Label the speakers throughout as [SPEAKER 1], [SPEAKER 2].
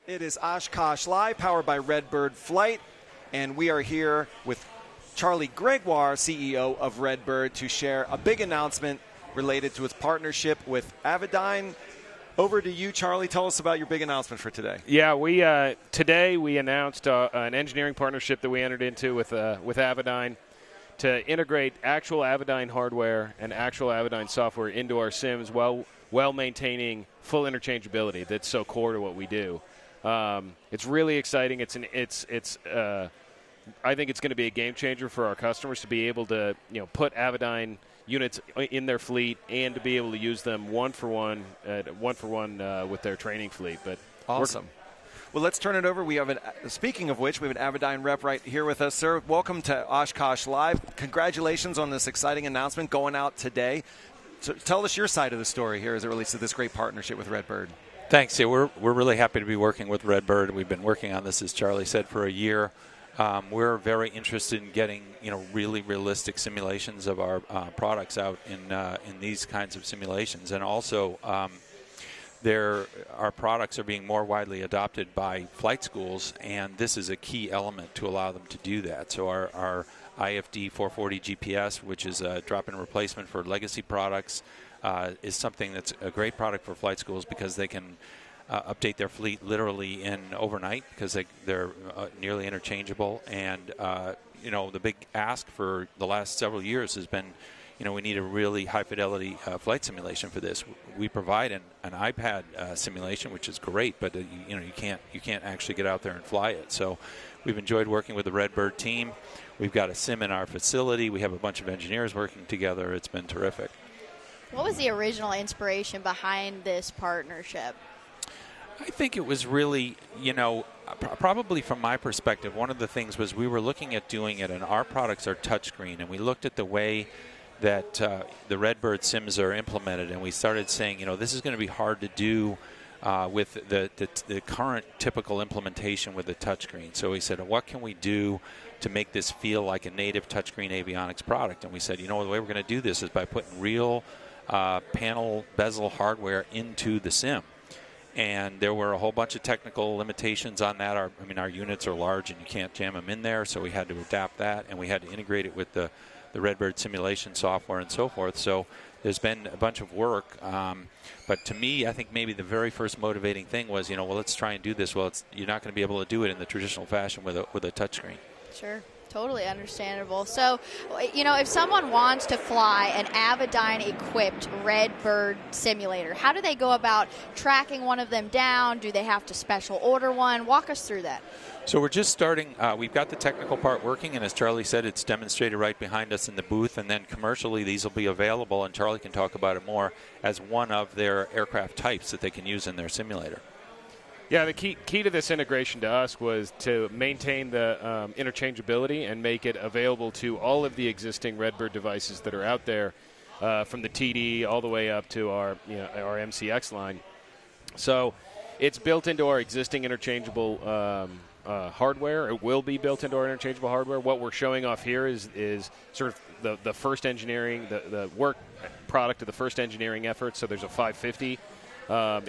[SPEAKER 1] It is Oshkosh Live, powered by Redbird Flight, and we are here with Charlie Gregoire, CEO of Redbird, to share a big announcement related to its partnership with Avidyne. Over to you, Charlie. Tell us about your big announcement for today.
[SPEAKER 2] Yeah, today we announced an engineering partnership that we entered into with Avidyne to integrate actual Avidyne hardware and actual Avidyne software into our sims while maintaining full interchangeability that's so core to what we do. It's really exciting. I think it's going to be a game changer for our customers to be able to put Avidyne units in their fleet and to be able to use them one for one with their training fleet. But
[SPEAKER 1] awesome. Well, let's turn it over. Speaking of which, we have an Avidyne rep right here with us, sir. Welcome to Oshkosh Live. Congratulations on this exciting announcement going out today. So tell us your side of the story here as it relates to this great partnership with Redbird.
[SPEAKER 3] Thanks. Yeah, we're really happy to be working with Redbird. We've been working on this, as Charlie said, for a year. We're very interested in getting really realistic simulations of our products out in these kinds of simulations, and also our products are being more widely adopted by flight schools, and this is a key element to allow them to do that. So our IFD 440 GPS, which is a drop-in replacement for legacy products, is something that's a great product for flight schools because they can update their fleet literally in overnight because they're nearly interchangeable. And the big ask for the last several years has been, we need a really high-fidelity flight simulation for this. We provide an iPad simulation, which is great, but you can't actually get out there and fly it. So we've enjoyed working with the Redbird team. We've got a sim in our facility. We have a bunch of engineers working together. It's been terrific.
[SPEAKER 4] What was the original inspiration behind this partnership?
[SPEAKER 3] I think it was really, probably from my perspective, one of the things was we were looking at doing it, and our products are touchscreen, and we looked at the way that the Redbird sims are implemented, and we started saying, this is going to be hard to do with the current typical implementation with the touchscreen. So we said, what can we do to make this feel like a native touchscreen avionics product? And we said, the way we're going to do this is by putting real panel bezel hardware into the sim. And there were a whole bunch of technical limitations on that. Our units are large and you can't jam them in there, so we had to adapt that, and we had to integrate it with the Redbird simulation software and so forth. So there's been a bunch of work. But to me, I think maybe the very first motivating thing was, let's try and do this. Well, you're not going to be able to do it in the traditional fashion with a touchscreen.
[SPEAKER 4] Sure. Totally understandable. So, if someone wants to fly an Avidyne-equipped Redbird simulator, how do they go about tracking one of them down? Do they have to special order one? Walk us through that.
[SPEAKER 3] So we're just starting. We've got the technical part working, and as Charlie said, it's demonstrated right behind us in the booth, and then commercially these will be available, and Charlie can talk about it more, as one of their aircraft types that they can use in their simulator.
[SPEAKER 2] Yeah, the key to this integration to us was to maintain the interchangeability and make it available to all of the existing Redbird devices that are out there, from the TD all the way up to our MCX line. So it's built into our existing interchangeable hardware. It will be built into our interchangeable hardware. What we're showing off here is sort of the first engineering, the work product of the first engineering effort. So there's a 550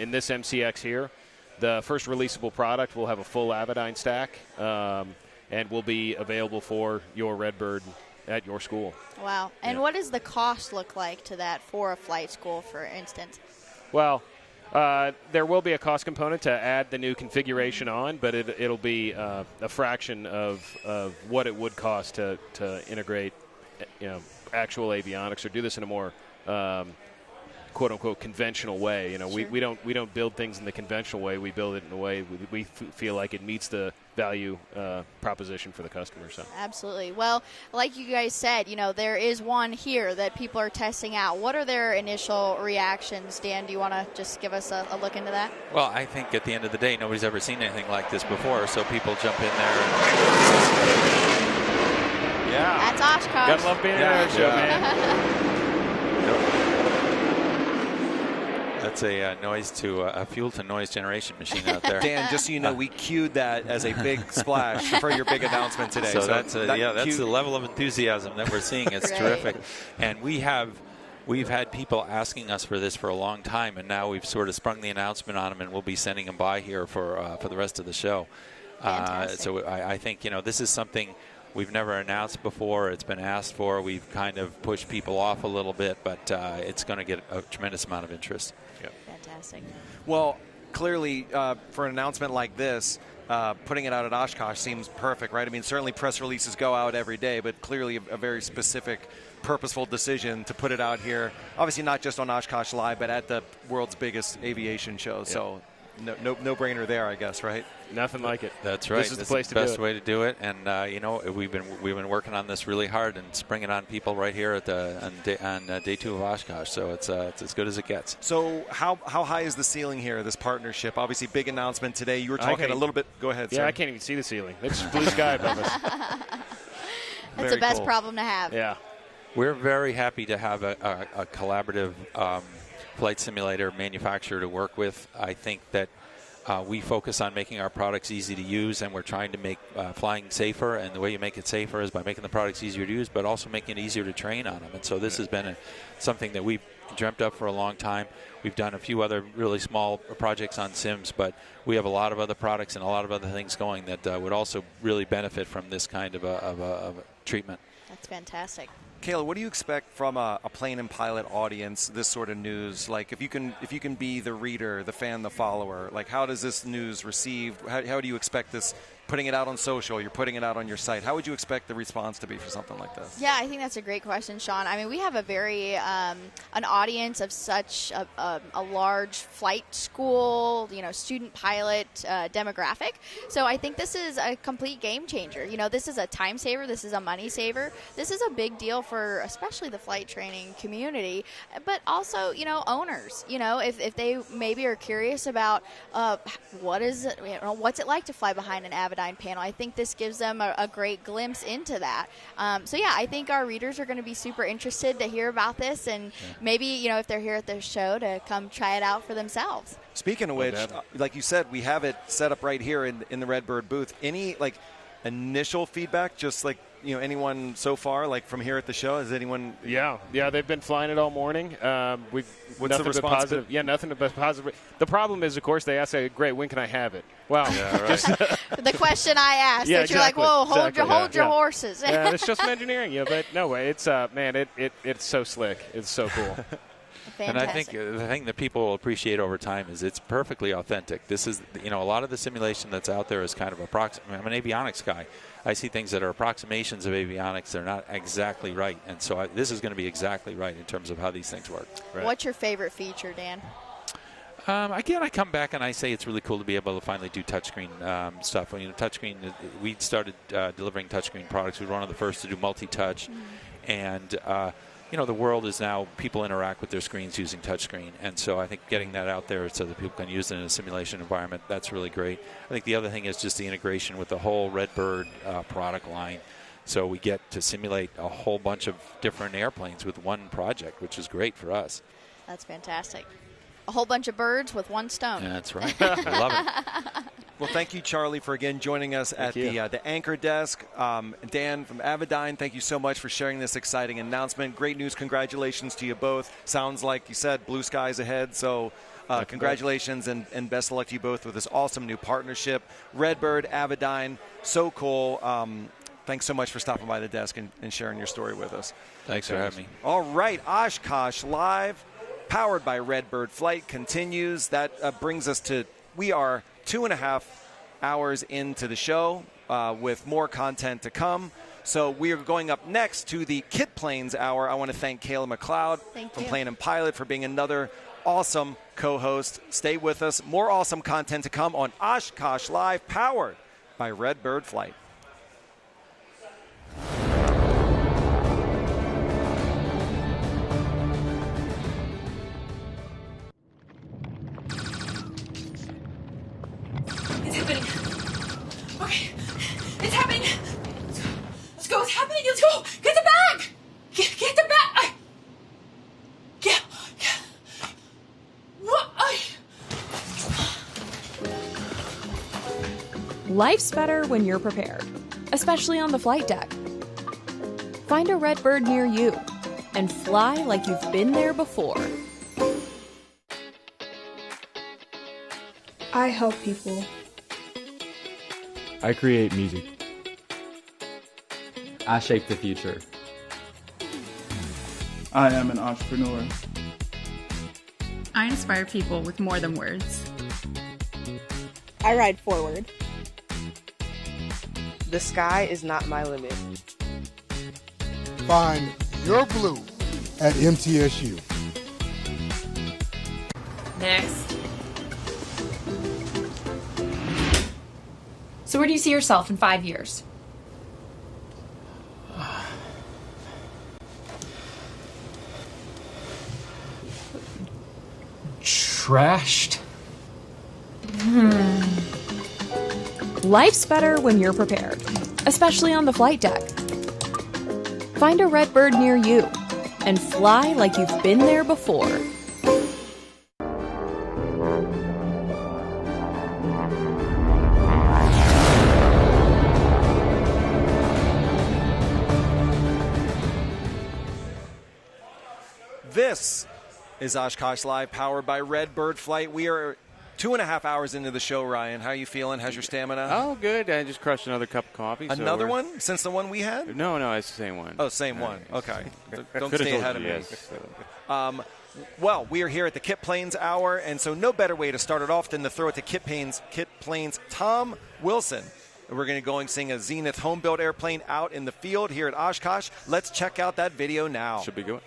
[SPEAKER 2] in this MCX here. The first releasable product will have a full Avidyne stack and will be available for your Redbird at your school.
[SPEAKER 4] Wow. And what does the cost look like to that for a flight school, for instance?
[SPEAKER 2] Well, there will be a cost component to add the new configuration on, but it'll be a fraction of what it would cost to integrate actual avionics or do this in a more quote unquote conventional way.
[SPEAKER 4] Sure.
[SPEAKER 2] we don't build things in the conventional way. We build it in a way we feel like it meets the value proposition for the customer. So
[SPEAKER 4] absolutely. Well, like you guys said, there is one here that people are testing out. What are their initial reactions? Dan, do you want to just give us a look into that?
[SPEAKER 3] Well, I think at the end of the day, nobody's ever seen anything like this before, so people jump in there.
[SPEAKER 1] Yeah.
[SPEAKER 4] That's Oshkosh.
[SPEAKER 2] Gotta love being in there, show, man.
[SPEAKER 3] That's a fuel to noise generation machine out there.
[SPEAKER 1] Dan, just so you know, we cued that as a big splash for your big announcement today.
[SPEAKER 3] So that's the level of enthusiasm that we're seeing. It's
[SPEAKER 4] right.
[SPEAKER 3] Terrific. And we have we've had people asking us for this for a long time, and now we've sort of sprung the announcement on them, and we'll be sending them by here for the rest of the show. So I think, this is something we've never announced before. It's been asked for. We've kind of pushed people off a little bit, but it's going to get a tremendous amount of interest.
[SPEAKER 2] Yep.
[SPEAKER 4] Fantastic.
[SPEAKER 1] Well, clearly, for an announcement like this, putting it out at Oshkosh seems perfect, right? I mean, certainly press releases go out every day, but clearly a very specific, purposeful decision to put it out here. Obviously, not just on Oshkosh Live, but at the world's biggest aviation show. Yep. So, no-brainer there, I guess, right?
[SPEAKER 2] Nothing like it.
[SPEAKER 3] That's right.
[SPEAKER 2] This is the place to do it.
[SPEAKER 3] Best way to do it. And we've been working on this really hard and springing on people right here at on day 2 of Oshkosh. So it's as good as it gets.
[SPEAKER 1] So how high is the ceiling here? This partnership, obviously, big announcement today. You were talking a little bit. Go ahead.
[SPEAKER 2] Yeah, sir. I can't even see the ceiling. It's blue sky above us.
[SPEAKER 4] That's the best problem to have.
[SPEAKER 2] Yeah.
[SPEAKER 3] We're very happy to have a collaborative flight simulator manufacturer to work with. I think that we focus on making our products easy to use, and we're trying to make flying safer, and the way you make it safer is by making the products easier to use, but also making it easier to train on them. And so this has been something that we've dreamt up for a long time. We've done a few other really small projects on sims, but we have a lot of other products and a lot of other things going that would also really benefit from this kind of a treatment.
[SPEAKER 4] That's fantastic.
[SPEAKER 1] Kayla, what do you expect from a plane and pilot audience, this sort of news? Like, if you can be the reader, the fan, the follower, like, how does this news received? How do you expect this, putting it out on social, you're putting it out on your site, how would you expect the response to be for something like this?
[SPEAKER 4] Yeah, I think that's a great question, Sean. I mean, we have a very, an audience of such a large flight school, student pilot demographic. So I think this is a complete game changer. This is a time saver. This is a money saver. This is a big deal for especially the flight training community, but also, owners. If they maybe are curious about what's it like to fly behind an Avidyne panel, I think this gives them a great glimpse into that. So yeah, I think our readers are going to be super interested to hear about this, and maybe if they're here at the show, to come try it out for themselves. Speaking of
[SPEAKER 1] which, like you said, we have it set up right here in the Redbird booth. Any initial feedback, just anyone so far, from here at the show? Has anyone?
[SPEAKER 2] Yeah, they've been flying it all morning.
[SPEAKER 1] What's the response?
[SPEAKER 2] Positive. Yeah, nothing but positive. The problem is, of course, they ask, "Great, when can I have it?" Wow.
[SPEAKER 3] Yeah, right.
[SPEAKER 4] The question I asked.
[SPEAKER 2] Yeah,
[SPEAKER 4] that you're
[SPEAKER 2] exactly.
[SPEAKER 4] Like, whoa, hold your horses.
[SPEAKER 2] Yeah, it's just some engineering. Yeah, but no way. It's it's so slick. It's so cool.
[SPEAKER 4] Fantastic.
[SPEAKER 3] And I think the thing that people will appreciate over time is it's perfectly authentic. This is, a lot of the simulation that's out there is kind of approximate. I'm an avionics guy. I see things that are approximations of avionics. They're not exactly right. And so this is going to be exactly right in terms of how these things work.
[SPEAKER 2] Right.
[SPEAKER 4] What's your favorite feature, Dan?
[SPEAKER 3] Again, I come back and I say it's really cool to be able to finally do touchscreen stuff. Touchscreen, we started delivering touchscreen products. We were one of the first to do multi-touch. And the world is now, people interact with their screens using touchscreen. And so I think getting that out there so that people can use it in a simulation environment, that's really great. I think the other thing is just the integration with the whole Redbird product line. So we get to simulate a whole bunch of different airplanes with one project, which is great for us.
[SPEAKER 4] That's fantastic. A whole bunch of birds with one stone.
[SPEAKER 3] Yeah, that's right. I love it.
[SPEAKER 1] Well, thank you, Charlie, for again joining us at the anchor desk. Dan from Avidyne, thank you so much for sharing this exciting announcement. Great news. Congratulations to you both. Sounds like you said blue skies ahead. So congratulations and best of luck to you both with this awesome new partnership. Redbird, Avidyne, so cool. Thanks so much for stopping by the desk and sharing your story with us.
[SPEAKER 3] Thanks for having me.
[SPEAKER 1] All right, Oshkosh Live, powered by Redbird Flight, continues. That brings us to, we are 2.5 hours into the show with more content to come. So we are going up next to the Kit Planes Hour. I want to thank Kayla McLeod from Plane and Pilot for being another awesome co-host. Stay with us. More awesome content to come on Oshkosh Live, powered by Redbird Flight.
[SPEAKER 5] It's happening. Okay. It's happening. Let's go. It's happening. Let's go. Get the bag. Get the bag. Get. What?
[SPEAKER 6] Life's better when you're prepared, especially on the flight deck. Find a Redbird near you. and fly like you've been there before.
[SPEAKER 7] I help people.
[SPEAKER 8] I create music.
[SPEAKER 9] I shape the future.
[SPEAKER 10] I am an entrepreneur.
[SPEAKER 11] I inspire people with more than words.
[SPEAKER 12] I ride forward.
[SPEAKER 13] The sky is not my limit.
[SPEAKER 14] Find your blue at MTSU.
[SPEAKER 11] Next. So where do you see yourself in 5 years?
[SPEAKER 9] Trashed.
[SPEAKER 6] Life's better when you're prepared, especially on the flight deck. Find a Redbird near you and fly like you've been there before.
[SPEAKER 1] This is Oshkosh Live, powered by Redbird Flight. We are 2.5 hours into the show, Ryan. How are you feeling? How's your stamina?
[SPEAKER 2] Oh, good. I just crushed another cup of coffee.
[SPEAKER 1] Another one? Since the one we had?
[SPEAKER 2] No, it's the same one.
[SPEAKER 1] Oh, same one. Okay. Don't
[SPEAKER 2] Could've
[SPEAKER 1] stay
[SPEAKER 2] told
[SPEAKER 1] ahead of
[SPEAKER 2] you,
[SPEAKER 1] me.
[SPEAKER 2] yes.
[SPEAKER 1] Well, we are here at the Kit Planes Hour, and so no better way to start it off than to throw it to Kit Planes Tom Wilson. We're going to go and sing a Zenith home-built airplane out in the field here at Oshkosh. Let's check out that video now.
[SPEAKER 2] Should be good.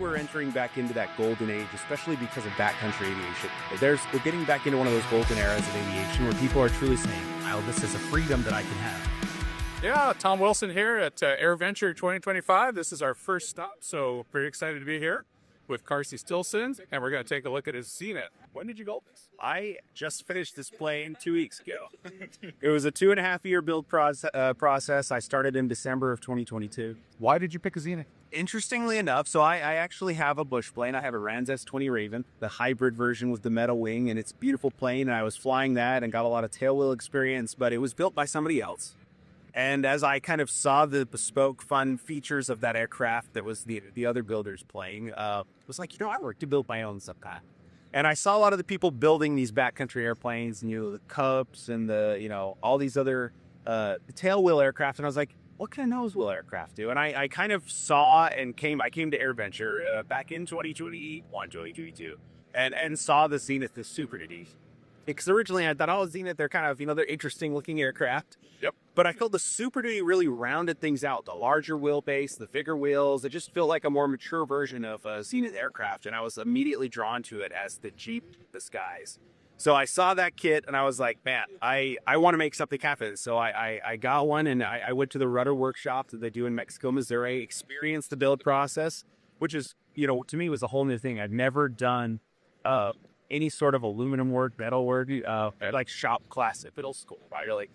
[SPEAKER 15] We're entering back into that golden age, especially because of backcountry aviation. We're getting back into one of those golden eras of aviation where people are truly saying, wow, this is a freedom that I can have.
[SPEAKER 16] Yeah, Tom Wilson here at AirVenture 2025. This is our first stop, so very excited to be here with Carsey Stilson, and we're going to take a look at his Zenith. When did you build this?
[SPEAKER 15] I just finished this plane 2 weeks ago. It was a 2.5-year build process. I started in December of 2022.
[SPEAKER 16] Why did you pick a Zenith?
[SPEAKER 15] Interestingly enough, so I actually have a bush plane. I have a Rans S20 Raven, the hybrid version with the metal wing, and it's a beautiful plane, and I was flying that and got a lot of tailwheel experience, but it was built by somebody else. And as I kind of saw the bespoke, fun features of that aircraft that was the other builders playing, it was like, I work to build my own subcat. And I saw a lot of the people building these backcountry airplanes, and the Cups and the, all these other tailwheel aircraft, and I was like, what can a nose wheel aircraft do? And I kind of saw and I came to AirVenture back in 2021, 2022, and saw the Zenith, the Superduty. Because originally I thought, Zenith, they're kind of, they're interesting looking aircraft.
[SPEAKER 16] Yep.
[SPEAKER 15] But I felt the Superduty really rounded things out. The larger wheelbase, the bigger wheels, it just felt like a more mature version of a Zenith aircraft. And I was immediately drawn to it as the Jeep disguise. So I saw that kit and I was like, man, I want to make something happen. So I got one and I went to the rudder workshop that they do in Mexico, Missouri, experienced the build process, which is, to me was a whole new thing. I've never done any sort of aluminum work, metal work, like shop class at middle school, right?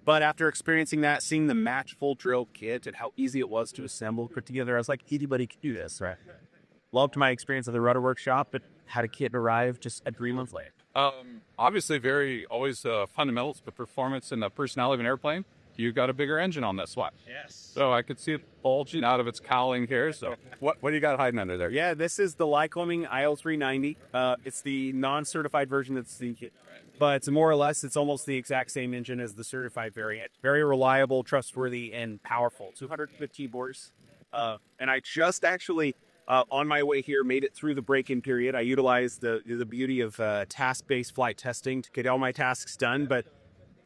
[SPEAKER 15] But after experiencing that, seeing the match full drill kit and how easy it was to assemble, put together, I was like, anybody can do this, right? Loved my experience at the rudder workshop, but had a kit arrive just a 3 months later.
[SPEAKER 16] Obviously, always fundamentals, but performance and the personality of an airplane. You got a bigger engine on that swap.
[SPEAKER 15] Yes.
[SPEAKER 16] So I could see it bulging out of its cowling here. So what do you got hiding under there?
[SPEAKER 15] Yeah, this is the Lycoming IL390. It's the non-certified version that's the kit. But it's more or less, it's almost the exact same engine as the certified variant. Very reliable, trustworthy, and powerful. 215 bores. And I just actually, on my way here, made it through the break-in period. I utilized the beauty of task-based flight testing to get all my tasks done. But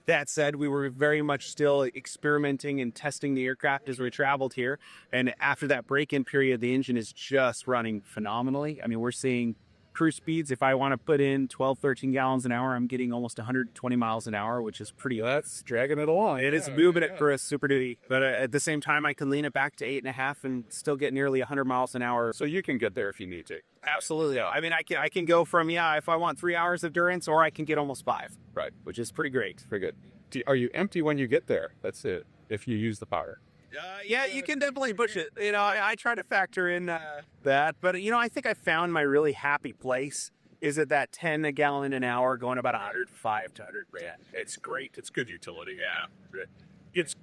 [SPEAKER 15] that said, we were very much still experimenting and testing the aircraft as we traveled here. And after that break-in period, the engine is just running phenomenally. I mean, we're seeing cruise speeds. If I want to put in 12, 13 gallons an hour, I'm getting almost 120 miles an hour, which is pretty.
[SPEAKER 16] That's dragging it along.
[SPEAKER 15] It is moving it for a Super Duty. But at the same time, I can lean it back to 8.5 and still get nearly 100 miles an hour.
[SPEAKER 16] So you can get there if you need to.
[SPEAKER 15] Absolutely. I mean, I can go from, if I want 3 hours of endurance, or I can get almost 5.
[SPEAKER 16] Right.
[SPEAKER 15] Which is pretty great.
[SPEAKER 16] Pretty good. Are you empty when you get there? That's it, if you use the power.
[SPEAKER 15] Yeah, you can definitely push it. You know, I try to factor in that, but I think I found my really happy place is at that 10 a gallon an hour, going about 105 to 100 grand.
[SPEAKER 16] It's great. It's good utility. Yeah. It's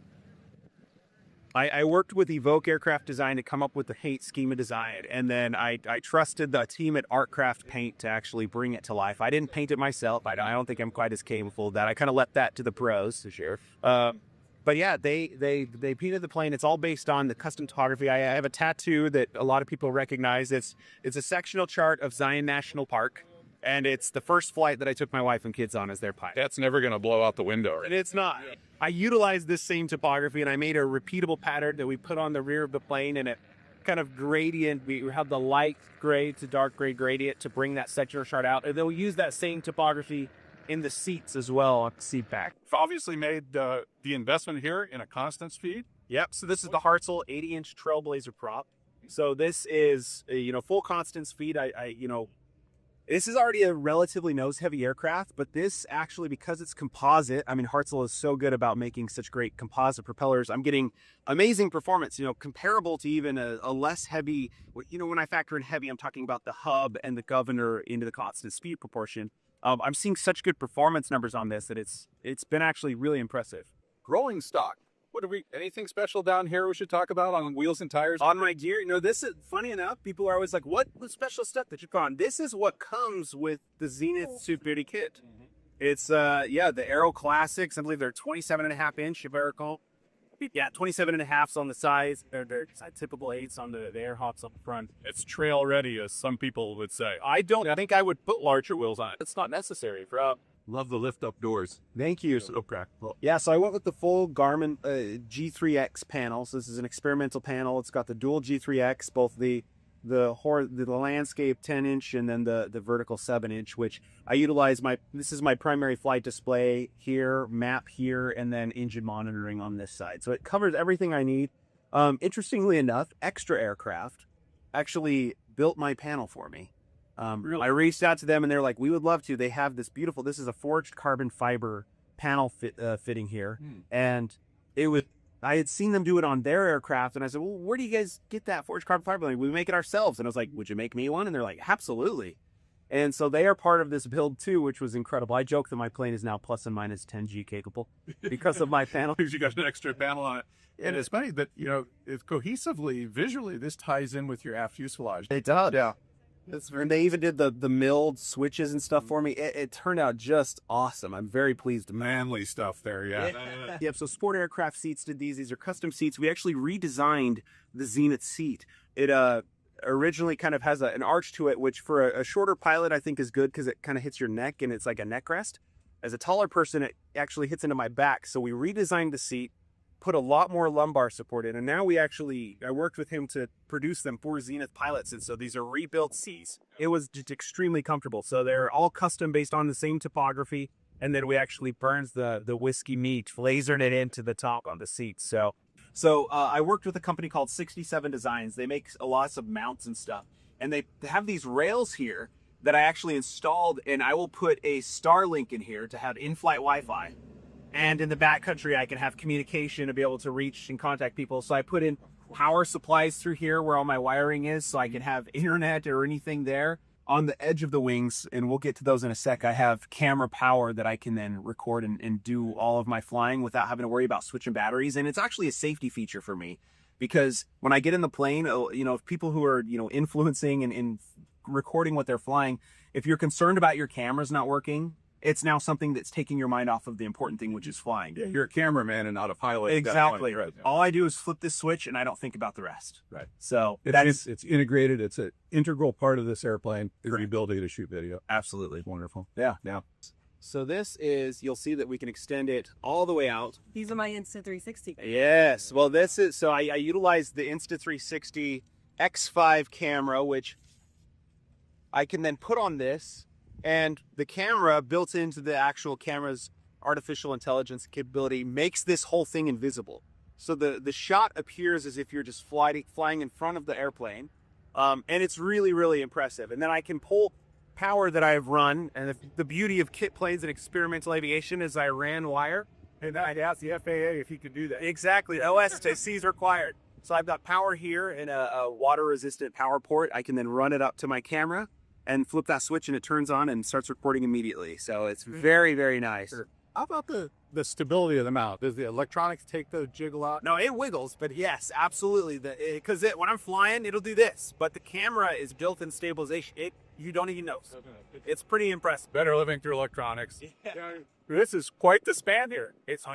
[SPEAKER 15] I worked with Evoke Aircraft Design to come up with the paint schema design, and then I trusted the team at Artcraft Paint to actually bring it to life. I didn't paint it myself. I don't think I'm quite as capable of that. I kind of left that to the pros to share. But yeah, they painted the plane. It's all based on the custom topography. I have a tattoo that a lot of people recognize. It's a sectional chart of Zion National Park, and it's the first flight that I took my wife and kids on as their pilot.
[SPEAKER 16] That's never going to blow out the window. Right?
[SPEAKER 15] And it's not. I utilized this same topography, and I made a repeatable pattern that we put on the rear of the plane, and it kind of gradient. We have the light gray to dark gray gradient to bring that sectional chart out, and then we use that same topography in the seats as well on the seat back.
[SPEAKER 16] We've obviously made the investment here in a constant speed.
[SPEAKER 15] Yep. So this is the Hartzell 80-inch Trailblazer prop. So this is full constant speed. This is already a relatively nose-heavy aircraft, but this actually, because it's composite, I mean, Hartzell is so good about making such great composite propellers. I'm getting amazing performance, comparable to even a less heavy, when I factor in heavy, I'm talking about the hub and the governor into the constant speed proportion. I'm seeing such good performance numbers on this that it's been actually really impressive.
[SPEAKER 16] Rolling stock. Anything special down here we should talk about on wheels and tires?
[SPEAKER 15] On my gear, this is funny enough. People are always like, "What special stuff that you put on?" This is what comes with the Zenith Superduty kit. Mm-hmm. It's the Aero Classics. I believe they're 27.5-inch, if I recall. Yeah, 27.5s on the sides. They're typical 8s on the air hops up front.
[SPEAKER 16] It's trail ready, as some people would say.
[SPEAKER 15] I think I would put larger wheels on it. It's not necessary for.
[SPEAKER 16] Love the lift up doors.
[SPEAKER 15] Thank you.
[SPEAKER 16] So practical.
[SPEAKER 15] Yeah, so I went with the full Garmin G3X panel. So this is an experimental panel. It's got the dual G3X, both the landscape 10-inch and then the vertical 7-inch, which I utilize. This is my primary flight display here, map here, and then engine monitoring on this side. So it covers everything I need. Interestingly enough, Extra Aircraft actually built my panel for me.
[SPEAKER 16] Really?
[SPEAKER 15] I reached out to them and they're like, "We would love to." They have this beautiful, this is a forged carbon fiber panel fitting here. And I had seen them do it on their aircraft. And I said, "Well, where do you guys get that forged carbon fiber?" Like, "We make it ourselves." And I was like, "Would you make me one?" And they're like, "Absolutely." And so they are part of this build too, which was incredible. I joke that my plane is now plus and minus 10G capable because of my panel.
[SPEAKER 16] Because you got an extra panel on it. And it's funny that, it's cohesively, visually, this ties in with your aft fuselage.
[SPEAKER 15] It does.
[SPEAKER 16] Yeah.
[SPEAKER 15] And they even did the milled switches and stuff for me. It turned out just awesome. I'm very pleased.
[SPEAKER 16] Manly stuff there, yeah.
[SPEAKER 15] Yep, so Sport Aircraft Seats did these. These are custom seats. We actually redesigned the Zenith seat. It originally kind of has an arch to it, which for a shorter pilot I think is good because it kind of hits your neck and it's like a neck rest. As a taller person, it actually hits into my back. So we redesigned the seat, put a lot more lumbar support in, and now I worked with him to produce them for Zenith pilots, and so these are rebuilt seats. It was just extremely comfortable. So they're all custom based on the same topography, and then we actually burns the whiskey meat, lasered it into the top on the seats. So I worked with a company called 67 Designs. They make lots of mounts and stuff, and they have these rails here that I actually installed, and I will put a Starlink in here to have in-flight Wi-Fi. And in the backcountry, I can have communication to be able to reach and contact people. So I put in power supplies through here where all my wiring is, so I can have internet or anything there. On the edge of the wings, and we'll get to those in a sec, I have camera power that I can then record and do all of my flying without having to worry about switching batteries. And it's actually a safety feature for me because when I get in the plane, people who are, influencing and recording what they're flying, if you're concerned about your cameras not working, it's now something that's taking your mind off of the important thing, which is flying.
[SPEAKER 16] Yeah, you're a cameraman and not a pilot.
[SPEAKER 15] Exactly.
[SPEAKER 16] Right.
[SPEAKER 15] All I do is flip this switch and I don't think about the rest.
[SPEAKER 16] Right.
[SPEAKER 15] So
[SPEAKER 16] it's integrated. It's an integral part of this airplane, the ability to shoot video.
[SPEAKER 15] Absolutely.
[SPEAKER 16] Wonderful.
[SPEAKER 15] Yeah. So this is, you'll see that we can extend it all the way out.
[SPEAKER 7] These are my Insta360.
[SPEAKER 15] Yes. Well, I utilize the Insta360 X5 camera, which I can then put on this. And the camera built into the actual camera's artificial intelligence capability makes this whole thing invisible. So the shot appears as if you're just flying in front of the airplane. And it's really, really impressive. And then I can pull power that I've run. And the beauty of kit planes and experimental aviation is I ran wire
[SPEAKER 16] And I'd ask the FAA if he could do that.
[SPEAKER 15] Exactly. OSTC is required. So I've got power here and a water-resistant power port. I can then run it up to my camera and flip that switch, and it turns on and starts recording immediately. So it's very, very nice.
[SPEAKER 16] Sure. How about the stability of the mount? Does the electronics take the jiggle out?
[SPEAKER 15] No, it wiggles, but yes, absolutely. Because when I'm flying, it'll do this. But the camera is built-in stabilization. You don't even know. It's pretty impressive.
[SPEAKER 16] Better living through electronics. Yeah. This is quite the span here.
[SPEAKER 15] This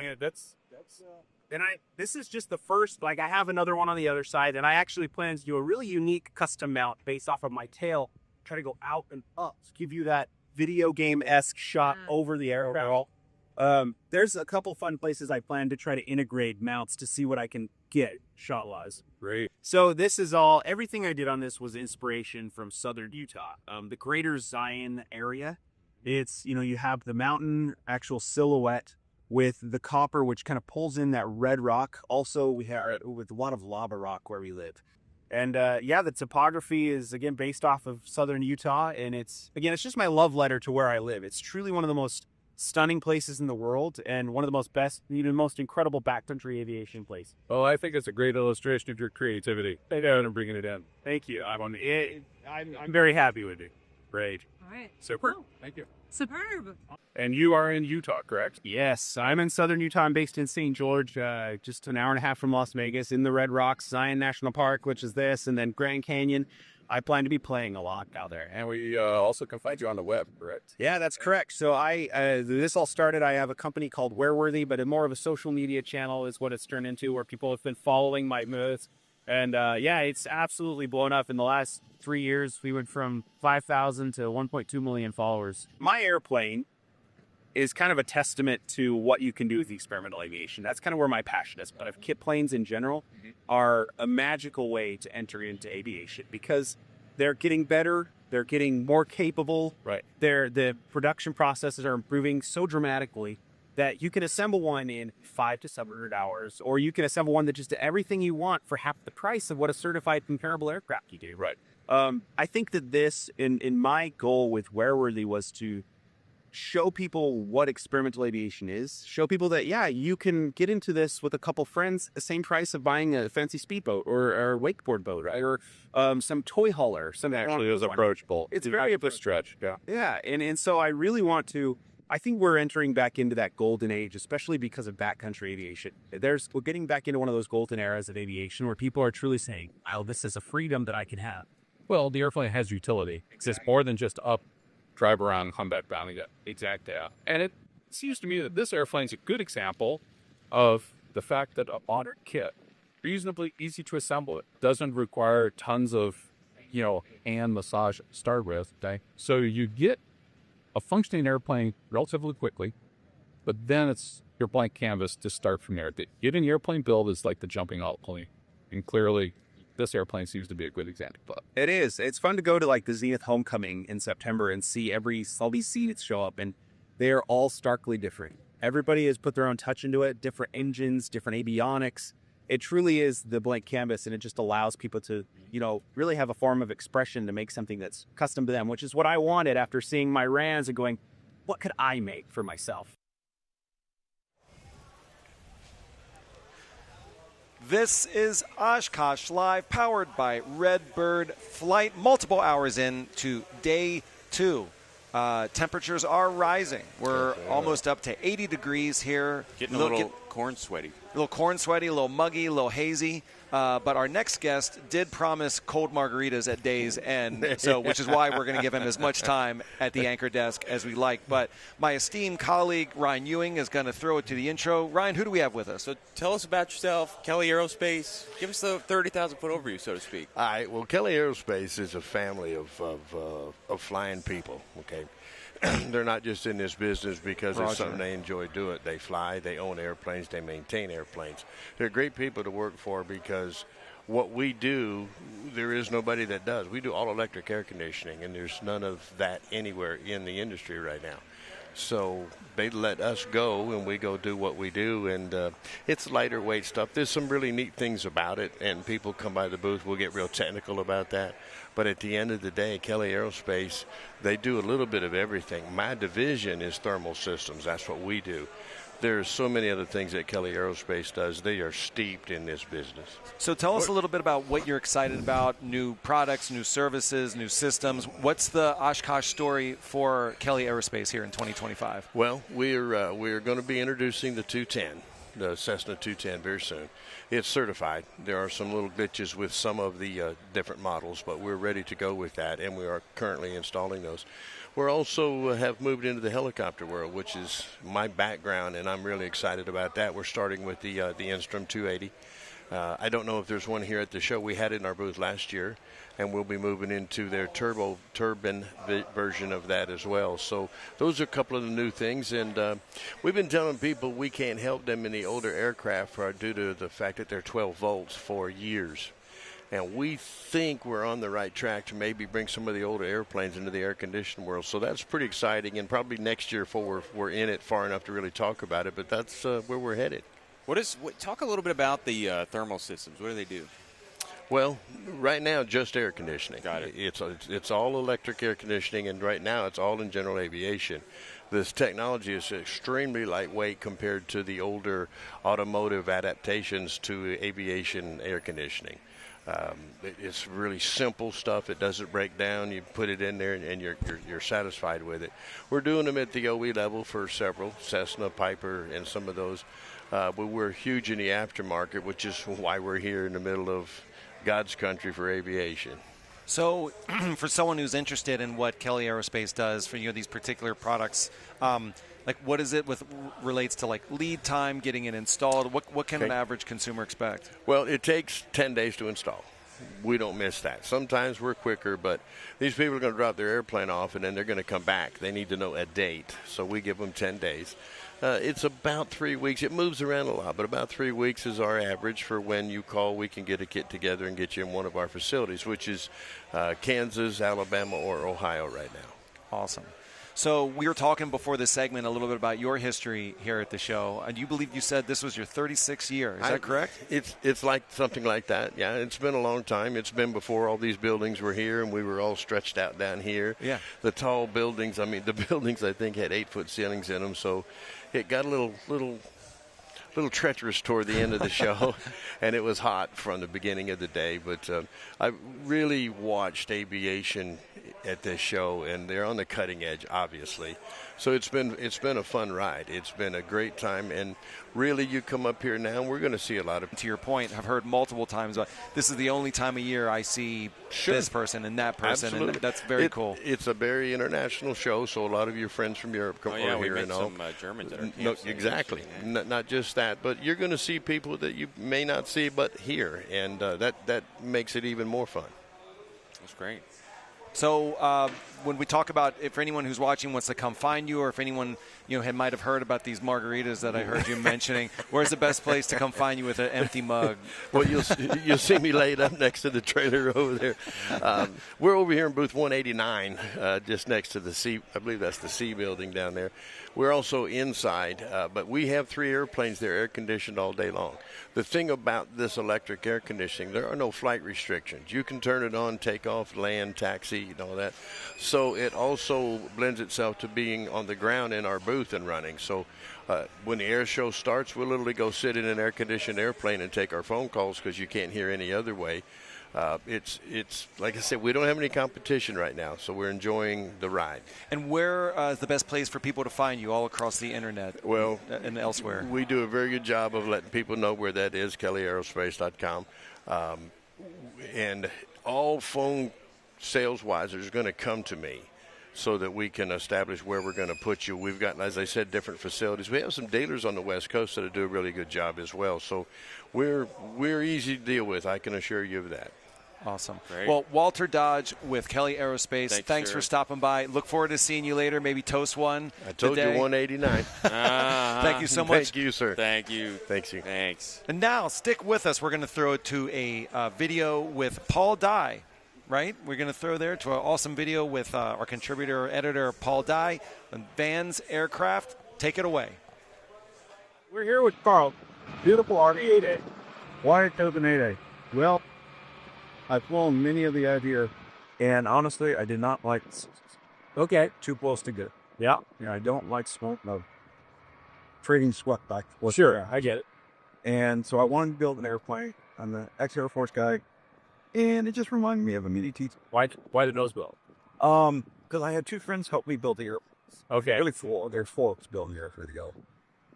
[SPEAKER 15] is just the first. Like, I have another one on the other side, and I actually plan to do a really unique custom mount based off of my tail. Try to go out and up to give you that video game-esque shot over the aircraft. There's a couple fun places I plan to try to integrate mounts to see what I can get shot-wise.
[SPEAKER 16] Great.
[SPEAKER 15] So this is everything I did on this was inspiration from southern Utah. The greater Zion area. It's, you have the mountain actual silhouette with the copper, which kind of pulls in that red rock. Also, we have with a lot of lava rock where we live. And the topography is, again, based off of southern Utah. And it's just my love letter to where I live. It's truly one of the most stunning places in the world and one of the most incredible backcountry aviation places.
[SPEAKER 16] Well, I think it's a great illustration of your creativity. And bringing it in.
[SPEAKER 15] Thank you. I'm very happy with it. Great.
[SPEAKER 5] All right.
[SPEAKER 16] Super.
[SPEAKER 5] Cool.
[SPEAKER 16] Thank you.
[SPEAKER 5] Superb.
[SPEAKER 16] And you are in Utah, correct?
[SPEAKER 15] Yes, I'm in southern Utah. I'm based in St. George, just an hour and a half from Las Vegas, in the Red Rocks, Zion National Park, which is this, and then Grand Canyon. I plan to be playing a lot out there.
[SPEAKER 16] And we also can find you on the web, correct?
[SPEAKER 15] Yeah, that's correct. So this all started, I have a company called Wearworthy, but more of a social media channel is what it's turned into, where people have been following my moves. And it's absolutely blown up. In the last 3 years, we went from 5,000 to 1.2 million followers. My airplane is kind of a testament to what you can do with experimental aviation. That's kind of where my passion is. But kit planes in general are a magical way to enter into aviation because they're getting better. They're getting more capable.
[SPEAKER 16] Right.
[SPEAKER 15] The production processes are improving so dramatically that you can assemble one in 500 to 700 hours, or you can assemble one that just did everything you want for half the price of what a certified comparable aircraft you do.
[SPEAKER 16] Right.
[SPEAKER 15] I think that this, in my goal with Wearworthy, was to show people what experimental aviation is, show people that, you can get into this with a couple friends, the same price of buying a fancy speedboat or a wakeboard boat, right? Or some toy hauler. Something
[SPEAKER 16] actually is approachable.
[SPEAKER 15] It's very
[SPEAKER 16] a stretch. Yeah.
[SPEAKER 15] Yeah. And so I really want to, I think we're entering back into that golden age, especially because of backcountry aviation. We're getting back into one of those golden eras of aviation where people are truly saying, "Wow, this is a freedom that I can have."
[SPEAKER 16] Well, the airplane has utility. It's more than just up, drive around, come back down again.
[SPEAKER 15] Exactly.
[SPEAKER 16] Yeah. And it seems to me that this airplane's a good example of the fact that a modern kit, reasonably easy to assemble, it doesn't require tons of, hand massage to start with. Okay? So you get a functioning airplane relatively quickly, but then it's your blank canvas to start from there. Getting an airplane build is like the jumping out point. And clearly, this airplane seems to be a good example of that.
[SPEAKER 15] It is. It's fun to go to the Zenith Homecoming in September and see all these seats show up, and they are all starkly different. Everybody has put their own touch into it, different engines, different avionics. It truly is the blank canvas, and it just allows people to, really have a form of expression to make something that's custom to them, which is what I wanted after seeing my RANs and going, what could I make for myself?
[SPEAKER 1] This is Oshkosh Live, powered by Redbird Flight. Multiple hours into day 2. Temperatures are rising. We're almost up to 80 degrees here.
[SPEAKER 7] Getting a little corn sweaty.
[SPEAKER 1] A little corn sweaty, a little muggy, a little hazy. But our next guest did promise cold margaritas at day's end, which is why we're going to give him as much time at the anchor desk as we like. But my esteemed colleague, Ryan Ewing, is going to throw it to the intro. Ryan, who do we have with us?
[SPEAKER 7] So tell us about yourself, Kelly Aerospace. Give us the 30,000-foot overview, so to speak.
[SPEAKER 8] All right. Well, Kelly Aerospace is a family of flying people, okay? They're not just in this business because it's something they enjoy doing. They fly, they own airplanes, they maintain airplanes. They're great people to work for because what we do, there is nobody that does. We do all electric air conditioning, and there's none of that anywhere in the industry right now. So they let us go, and we go do what we do, and it's lighter weight stuff. There's some really neat things about it, and people come by the booth. We'll get real technical about that. But at the end of the day, Kelly Aerospace, they do a little bit of everything. My division is thermal systems. That's what we do. there's so many other things that Kelly Aerospace does. They are steeped in this business.
[SPEAKER 1] So tell us a little bit about what you're excited about, new products, new services, new systems. What's the Oshkosh story for Kelly Aerospace here in 2025?
[SPEAKER 8] Well, we're going to be introducing the 210, the Cessna 210 very soon. It's certified. There are some little glitches with some of the different models, but we're ready to go with that, and we are currently installing those. We're also have moved into the helicopter world, which is my background, and I'm really excited about that. We're starting with the Instrom 280. I don't know if there's one here at the show. We had it in our booth last year, and we'll be moving into their turbine version of that as well. So those are a couple of the new things, and we've been telling people we can't help them in the older aircraft due to the fact that they're 12 volts for years. And we think we're on the right track to maybe bring some of the older airplanes into the air-conditioned world. So that's pretty exciting, and probably next year before we're in it far enough to really talk about it, but that's where we're headed.
[SPEAKER 7] Talk a little bit about the thermal systems. What do they do?
[SPEAKER 8] Well, right now, just air conditioning.
[SPEAKER 7] Got it.
[SPEAKER 8] It's all electric air conditioning, and right now it's all in general aviation. This technology is extremely lightweight compared to the older automotive adaptations to aviation air conditioning. It's really simple stuff. It doesn't break down. You put it in there, and you're satisfied with it. We're doing them at the OE level for several, Cessna, Piper, and some of those. But we're huge in the aftermarket, which is why we're here in the middle of God's country for aviation.
[SPEAKER 1] So for someone who's interested in what Kelly Aerospace does for these particular products, like what is it relates to like lead time, getting it installed? What can an average consumer expect?
[SPEAKER 8] Well, it takes 10 days to install. We don't miss that. Sometimes we're quicker, but these people are going to drop their airplane off, and then they're going to come back. They need to know a date, so we give them 10 days. It's about 3 weeks. It moves around a lot, but about 3 weeks is our average for when you call. We can get a kit together and get you in one of our facilities, which is Kansas, Alabama, or Ohio right now.
[SPEAKER 1] Awesome. So we were talking before this segment a little bit about your history here at the show. And you believe you said this was your 36th year. Is that correct?
[SPEAKER 8] It's like something like that. Yeah, it's been a long time. It's been before all these buildings were here, and we were all stretched out down here.
[SPEAKER 1] Yeah.
[SPEAKER 8] The tall buildings, the buildings I think had 8-foot ceilings in them, so it got a little treacherous toward the end of the show, and it was hot from the beginning of the day. But I really watched aviation at this show, and they're on the cutting edge, obviously. So it's been a fun ride. It's been a great time, and really, you come up here now, and we're going to see a lot of.
[SPEAKER 1] To your point, I've heard multiple times about this is the only time of year I see this person and that person,
[SPEAKER 8] Absolutely.
[SPEAKER 1] And that's very cool.
[SPEAKER 8] It's a very international show, so a lot of your friends from Europe come over here and all.
[SPEAKER 7] We met some Germans at our camp.
[SPEAKER 8] No, exactly. Not just that, but you're going to see people that you may not see but here, and that makes it even more fun.
[SPEAKER 7] That's great.
[SPEAKER 1] So when we talk about if anyone who's watching wants to come find you, or if anyone might have heard about these margaritas that I heard you mentioning, where's the best place to come find you with an empty mug?
[SPEAKER 8] Well, you'll see me laid up next to the trailer over there. We're over here in booth 189, just next to the C. I believe that's the C building down there. We're also inside, but we have 3 airplanes there, air conditioned all day long. The thing about this electric air conditioning, there are no flight restrictions. You can turn it on, take off, land, taxi, and all that. So it also blends itself to being on the ground in our booth and running. So when the air show starts, we'll literally go sit in an air-conditioned airplane and take our phone calls because you can't hear any other way. It's like I said, we don't have any competition right now, so we're enjoying the ride.
[SPEAKER 1] And where is the best place for people to find you all across the internet?
[SPEAKER 8] Well,
[SPEAKER 1] and elsewhere.
[SPEAKER 8] We do a very good job of letting people know where that is, kellyaerospace.com. And all phone sales-wise are going to come to me so that we can establish where we're going to put you. We've got, as I said, different facilities. We have some dealers on the West Coast that do a really good job as well. So we're easy to deal with, I can assure you of that.
[SPEAKER 1] Awesome.
[SPEAKER 7] Great.
[SPEAKER 1] Well, Walter Dodge with Kelly Aerospace, thanks
[SPEAKER 7] sir.
[SPEAKER 1] for stopping by. Look forward to seeing you later. Maybe toast one.
[SPEAKER 8] I told
[SPEAKER 1] today.
[SPEAKER 8] you 189.
[SPEAKER 1] Thank you so much.
[SPEAKER 8] Thank you, sir.
[SPEAKER 7] Thank you.
[SPEAKER 8] Thanks you.
[SPEAKER 7] Thanks.
[SPEAKER 1] And now, stick with us. We're going to throw it to a video with Paul Dye, right? We're going to throw there to an awesome video with our contributor, editor, Paul Dye, on Vans Aircraft. Take it away.
[SPEAKER 16] We're here with Carl. Beautiful RV-8A. Why 2008A? Well, I've flown many of the out here, and honestly, I did not like the okay, too close to good. Yeah, I don't like smoke, no.
[SPEAKER 17] trading sweat back.
[SPEAKER 16] Sure, I get it.
[SPEAKER 17] And so I wanted to build an airplane. I'm an ex-Air Force guy, and it just reminded me of a mini T.
[SPEAKER 16] Why the nose wheel?
[SPEAKER 17] Because I had two friends help me build the airplanes.
[SPEAKER 16] Okay.
[SPEAKER 17] Really four. There's four of us building the airplane together.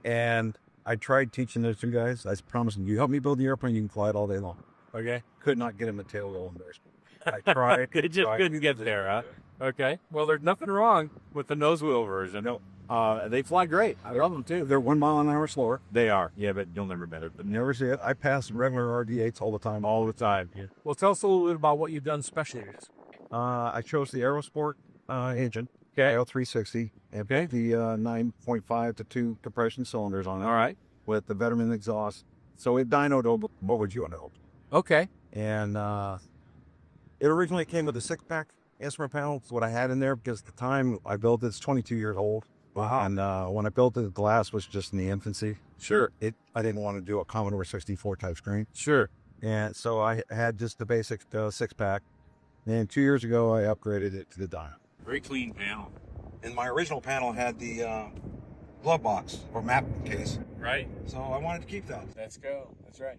[SPEAKER 17] And I tried teaching those two guys. I promised them, you help me build the airplane, you can fly it all day long.
[SPEAKER 16] Okay.
[SPEAKER 17] Could not get him a tail wheel embarrassment. I tried.
[SPEAKER 16] Couldn't get there, huh? Okay. Well, there's nothing wrong with the nose wheel version.
[SPEAKER 17] No.
[SPEAKER 16] They fly great. I love them too.
[SPEAKER 17] They're 1 mile an hour slower.
[SPEAKER 16] They are. Yeah, but you'll never better.
[SPEAKER 17] But never see it. I pass regular RD8s all the time.
[SPEAKER 16] All the time. Yeah. Well, tell us a little bit about what you've done specially.
[SPEAKER 17] I chose the Aerosport engine.
[SPEAKER 16] Okay.
[SPEAKER 17] L360.
[SPEAKER 16] Okay.
[SPEAKER 17] The 9.5 to 2 compression cylinders on it.
[SPEAKER 16] All right.
[SPEAKER 17] With the Veteran exhaust. So it dynoed over what would you know?
[SPEAKER 16] Okay.
[SPEAKER 17] And it originally came with a 6-pack instrument panel. It's what I had in there because at the time I built it, it's 22 years old.
[SPEAKER 16] Wow.
[SPEAKER 17] And when I built it, the glass was just in the infancy.
[SPEAKER 16] Sure.
[SPEAKER 17] I didn't want to do a Commodore 64 type screen.
[SPEAKER 16] Sure.
[SPEAKER 17] And so I had just the basic 6-pack. And 2 years ago, I upgraded it to the dyno.
[SPEAKER 16] Very clean panel.
[SPEAKER 17] And my original panel had the glove box or map case.
[SPEAKER 16] Right.
[SPEAKER 17] So I wanted to keep that.
[SPEAKER 16] Let's go. That's right.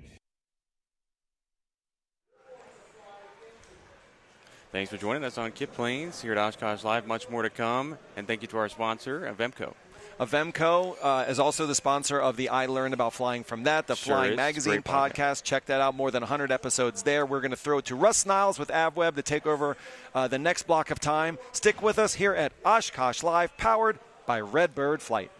[SPEAKER 7] Thanks for joining us on Kit Planes here at Oshkosh Live. Much more to come. And thank you to our sponsor, Avemco.
[SPEAKER 1] Avemco is also the sponsor of the I Learned About Flying From That, the
[SPEAKER 7] Sure
[SPEAKER 1] Flying
[SPEAKER 7] is.
[SPEAKER 1] Magazine
[SPEAKER 7] Great
[SPEAKER 1] podcast. Check that out. More than 100 episodes there. We're going to throw it to Russ Niles with AvWeb to take over the next block of time. Stick with us here at Oshkosh Live, powered by Redbird Flight.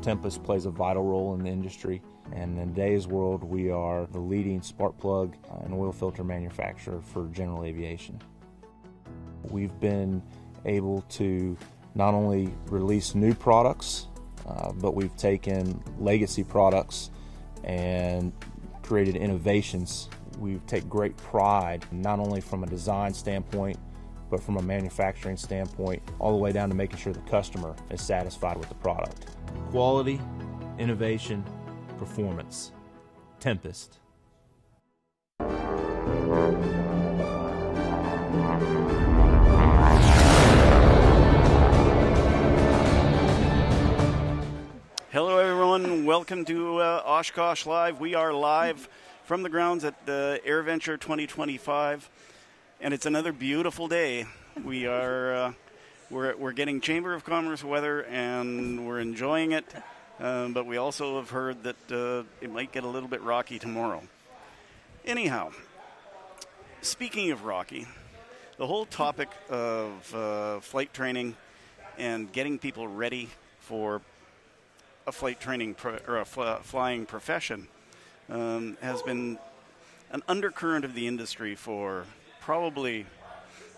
[SPEAKER 18] Tempest plays a vital role in the industry, and in today's world we are the leading spark plug and oil filter manufacturer for general aviation. We've been able to not only release new products, but we've taken legacy products and created innovations. We take great pride not only from a design standpoint, but from a manufacturing standpoint, all the way down to making sure the customer is satisfied with the product. Quality, innovation, performance. Tempest.
[SPEAKER 19] Hello, everyone. Welcome to Oshkosh Live. We are live from the grounds at the AirVenture 2025, and it's another beautiful day. We are we're getting Chamber of Commerce weather, and we're enjoying it. But we also have heard that it might get a little bit rocky tomorrow. Anyhow, speaking of rocky, the whole topic of flight training and getting people ready for a flight training flying profession has been an undercurrent of the industry for probably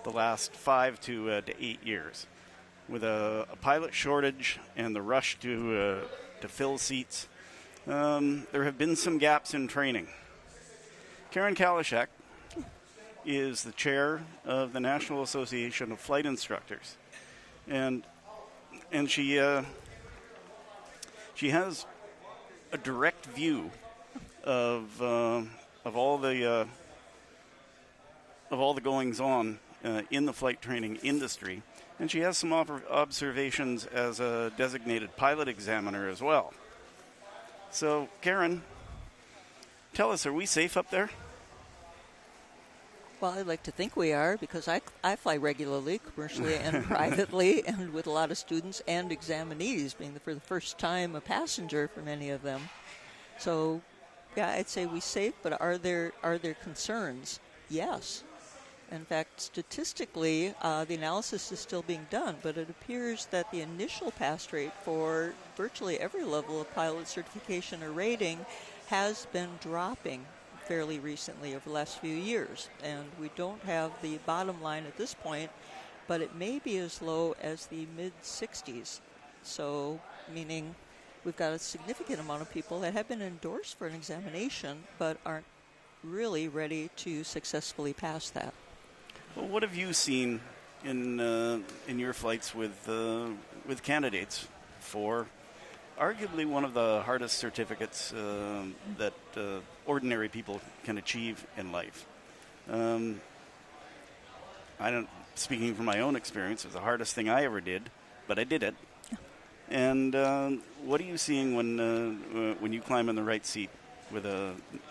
[SPEAKER 19] the last 5 to 8 years. With a pilot shortage and the rush to fill seats, there have been some gaps in training. Karen Kalishek is the chair of the National Association of Flight Instructors, and she has a direct view of all the goings on in the flight training industry, and she has some observations as a designated pilot examiner as well. So, Karen, tell us, are we safe up there?
[SPEAKER 20] Well, I'd like to think we are, because I fly regularly, commercially and privately, and with a lot of students and examinees, being for the first time a passenger for many of them. So, yeah, I'd say we're safe, but are there concerns? Yes. In fact, statistically, the analysis is still being done, but it appears that the initial pass rate for virtually every level of pilot certification or rating has been dropping fairly recently over the last few years. And we don't have the bottom line at this point, but it may be as low as the mid-60s So, meaning we've got a significant amount of people that have been endorsed for an examination but aren't really ready to successfully pass that.
[SPEAKER 19] Well, what have you seen in your flights with candidates for arguably one of the hardest certificates that ordinary people can achieve in life? Speaking from my own experience, it was the hardest thing I ever did, but I did it. Yeah. And what are you seeing when you climb in the right seat with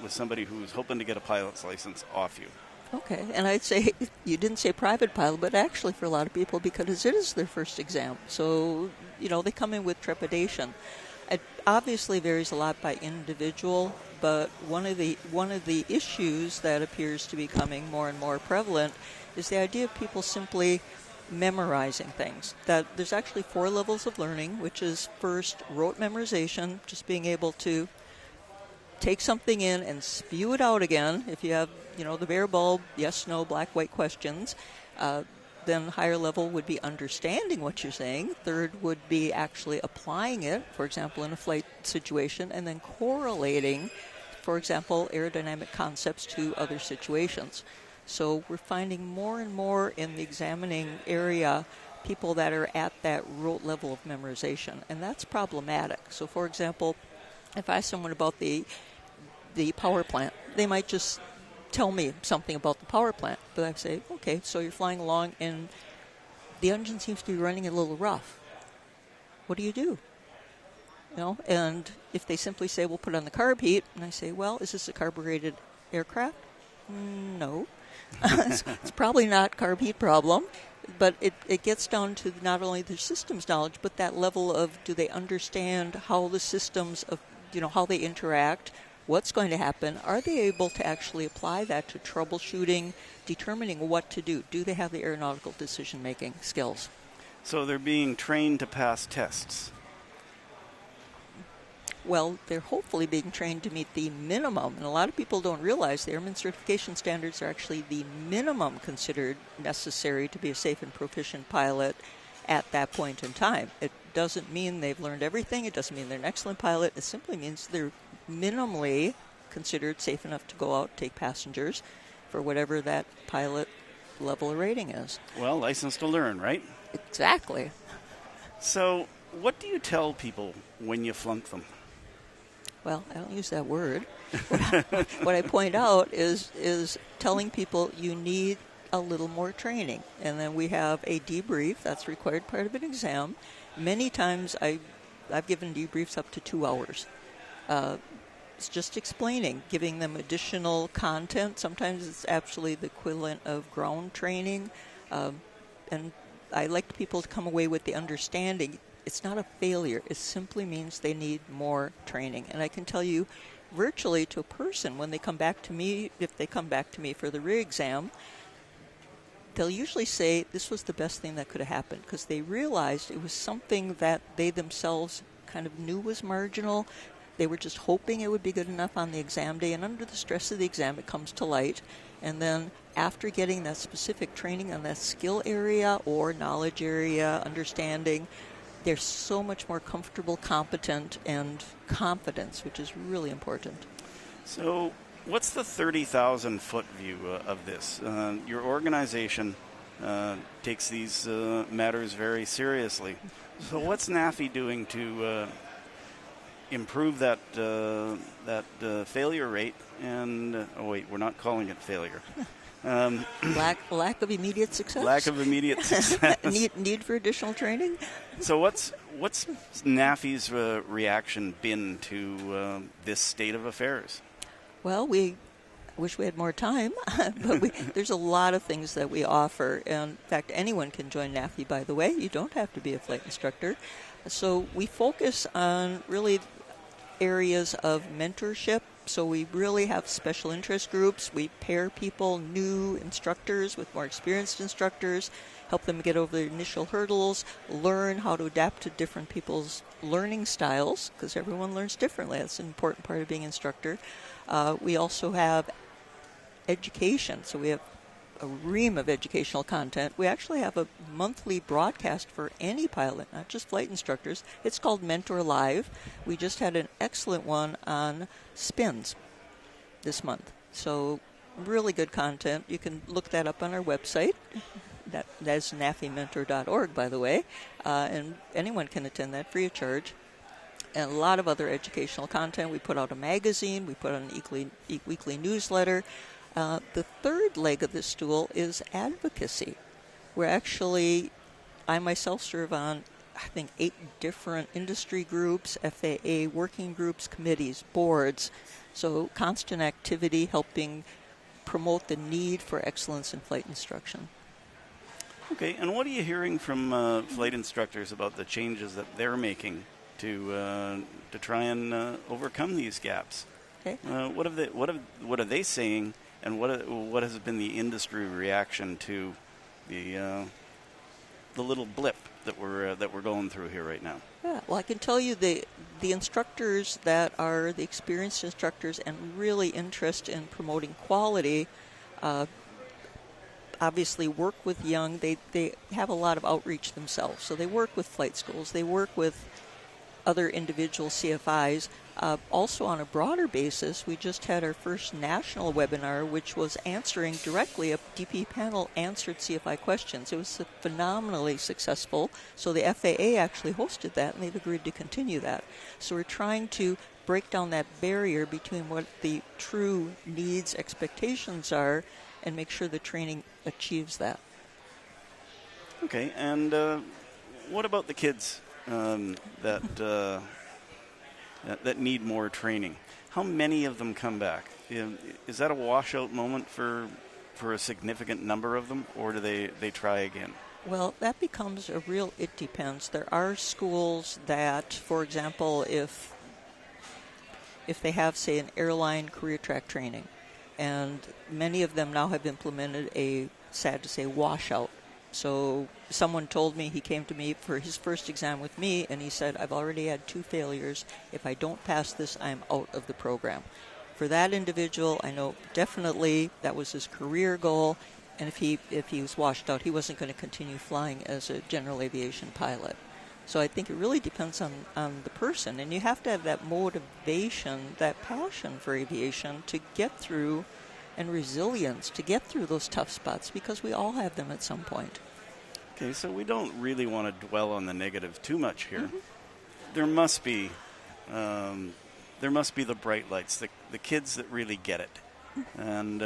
[SPEAKER 19] somebody who's hoping to get a pilot's license off you?
[SPEAKER 20] Okay, and I'd say you didn't say private pilot, but actually for a lot of people, because it is their first exam. So, they come in with trepidation. It obviously varies a lot by individual, but one of the issues that appears to be becoming more and more prevalent is the idea of people simply memorizing things. That there's actually 4 levels of learning, which is first rote memorization, just being able to take something in and spew it out again. If you have, the bare bulb, yes, no, black, white questions, then higher level would be understanding what you're saying. Third would be actually applying it, for example, in a flight situation, and then correlating, for example, aerodynamic concepts to other situations. So we're finding more and more in the examining area people that are at that rote level of memorization, and that's problematic. So, for example, if I ask someone about the power plant, they might just tell me something about the power plant, but I say, okay, so you're flying along and the engine seems to be running a little rough. What do you do? And if they simply say, we'll put on the carb heat, and I say, well, is this a carbureted aircraft? No. It's probably not carb heat problem, but it gets down to not only their systems knowledge, but that level of, do they understand how the systems of, how they interact, what's going to happen? Are they able to actually apply that to troubleshooting, determining what to do? Do they have the aeronautical decision-making skills?
[SPEAKER 19] So they're being trained to pass tests.
[SPEAKER 20] Well, they're hopefully being trained to meet the minimum, and a lot of people don't realize the airman certification standards are actually the minimum considered necessary to be a safe and proficient pilot at that point in time. It doesn't mean they've learned everything. It doesn't mean they're an excellent pilot. It simply means they're minimally considered safe enough to go out, take passengers for whatever that pilot level rating is.
[SPEAKER 19] Well, license to learn, right?
[SPEAKER 20] Exactly.
[SPEAKER 19] So what do you tell people when you flunk them?
[SPEAKER 20] Well, I don't use that word. What I point out is telling people you need a little more training. And then we have a debrief that's required part of an exam. Many times I've given debriefs up to 2 hours. It's just explaining, giving them additional content. Sometimes it's actually the equivalent of ground training. And I like people to come away with the understanding it's not a failure. It simply means they need more training. And I can tell you virtually to a person when they come back to me, if they come back to me for the re-exam, they'll usually say this was the best thing that could have happened because they realized it was something that they themselves kind of knew was marginal. They were just hoping it would be good enough on the exam day, and under the stress of the exam, it comes to light. And then after getting that specific training on that skill area or knowledge area, understanding, they're so much more comfortable, competent, and confidence, which is really important.
[SPEAKER 19] So what's the 30,000-foot view of this? Your organization takes these matters very seriously. So what's NAFI doing to improve that failure rate? And we're not calling it failure.
[SPEAKER 20] Lack of immediate success.
[SPEAKER 19] Lack of immediate success.
[SPEAKER 20] need for additional training.
[SPEAKER 19] So what's NAFI's reaction been to this state of affairs?
[SPEAKER 20] Well, we wish we had more time, but there's a lot of things that we offer. And in fact, anyone can join NAFI, by the way. You don't have to be a flight instructor. So we focus on really areas of mentorship. So we really have special interest groups. We pair people, new instructors with more experienced instructors, help them get over their initial hurdles, learn how to adapt to different people's learning styles, because everyone learns differently. That's an important part of being an instructor. We also have education. So we have a ream of educational content. We actually have a monthly broadcast for any pilot, not just flight instructors. It's called Mentor Live. We just had an excellent one on spins this month. So really good content. You can look that up on our website. That's nafimentor.org, by the way. And anyone can attend that free of charge. And a lot of other educational content. We put out a magazine. We put out an weekly newsletter. The third leg of this stool is advocacy. I myself serve on, I think, 8 different industry groups, FAA working groups, committees, boards. So constant activity helping promote the need for excellence in flight instruction.
[SPEAKER 19] Okay, and what are you hearing from flight instructors about the changes that they're making to try and overcome these gaps?
[SPEAKER 20] Okay.
[SPEAKER 19] What are they saying, and what has been the industry reaction to the little blip that we're going through here right now?
[SPEAKER 20] Yeah, well, I can tell you the instructors that are the experienced instructors and really interested in promoting quality obviously work with young. They have a lot of outreach themselves. So they work with flight schools. They work with other individual CFIs. Also on a broader basis, we just had our first national webinar, which was answering directly. A DP panel answered CFI questions. It was phenomenally successful. So the FAA actually hosted that, and they've agreed to continue that. So we're trying to break down that barrier between what the true needs, expectations are, and make sure the training achieves that.
[SPEAKER 19] Okay, and what about the kids that need more training? How many of them come back? Is that a washout moment for a significant number of them, or do they try again?
[SPEAKER 20] Well, that becomes it depends. There are schools that, for example, if they have, say, an airline career track training, and many of them now have implemented a, sad to say, washout. So someone told me, he came to me for his first exam with me, and he said, I've already had 2 failures. If I don't pass this, I'm out of the program. For that individual, I know definitely that was his career goal, and if he was washed out, he wasn't going to continue flying as a general aviation pilot. So I think it really depends on the person, and you have to have that motivation, that passion for aviation to get through, and resilience to get through those tough spots, because we all have them at some point.
[SPEAKER 19] Okay, so we don't really want to dwell on the negative too much here.
[SPEAKER 20] Mm-hmm.
[SPEAKER 19] There must be the bright lights, the kids that really get it, and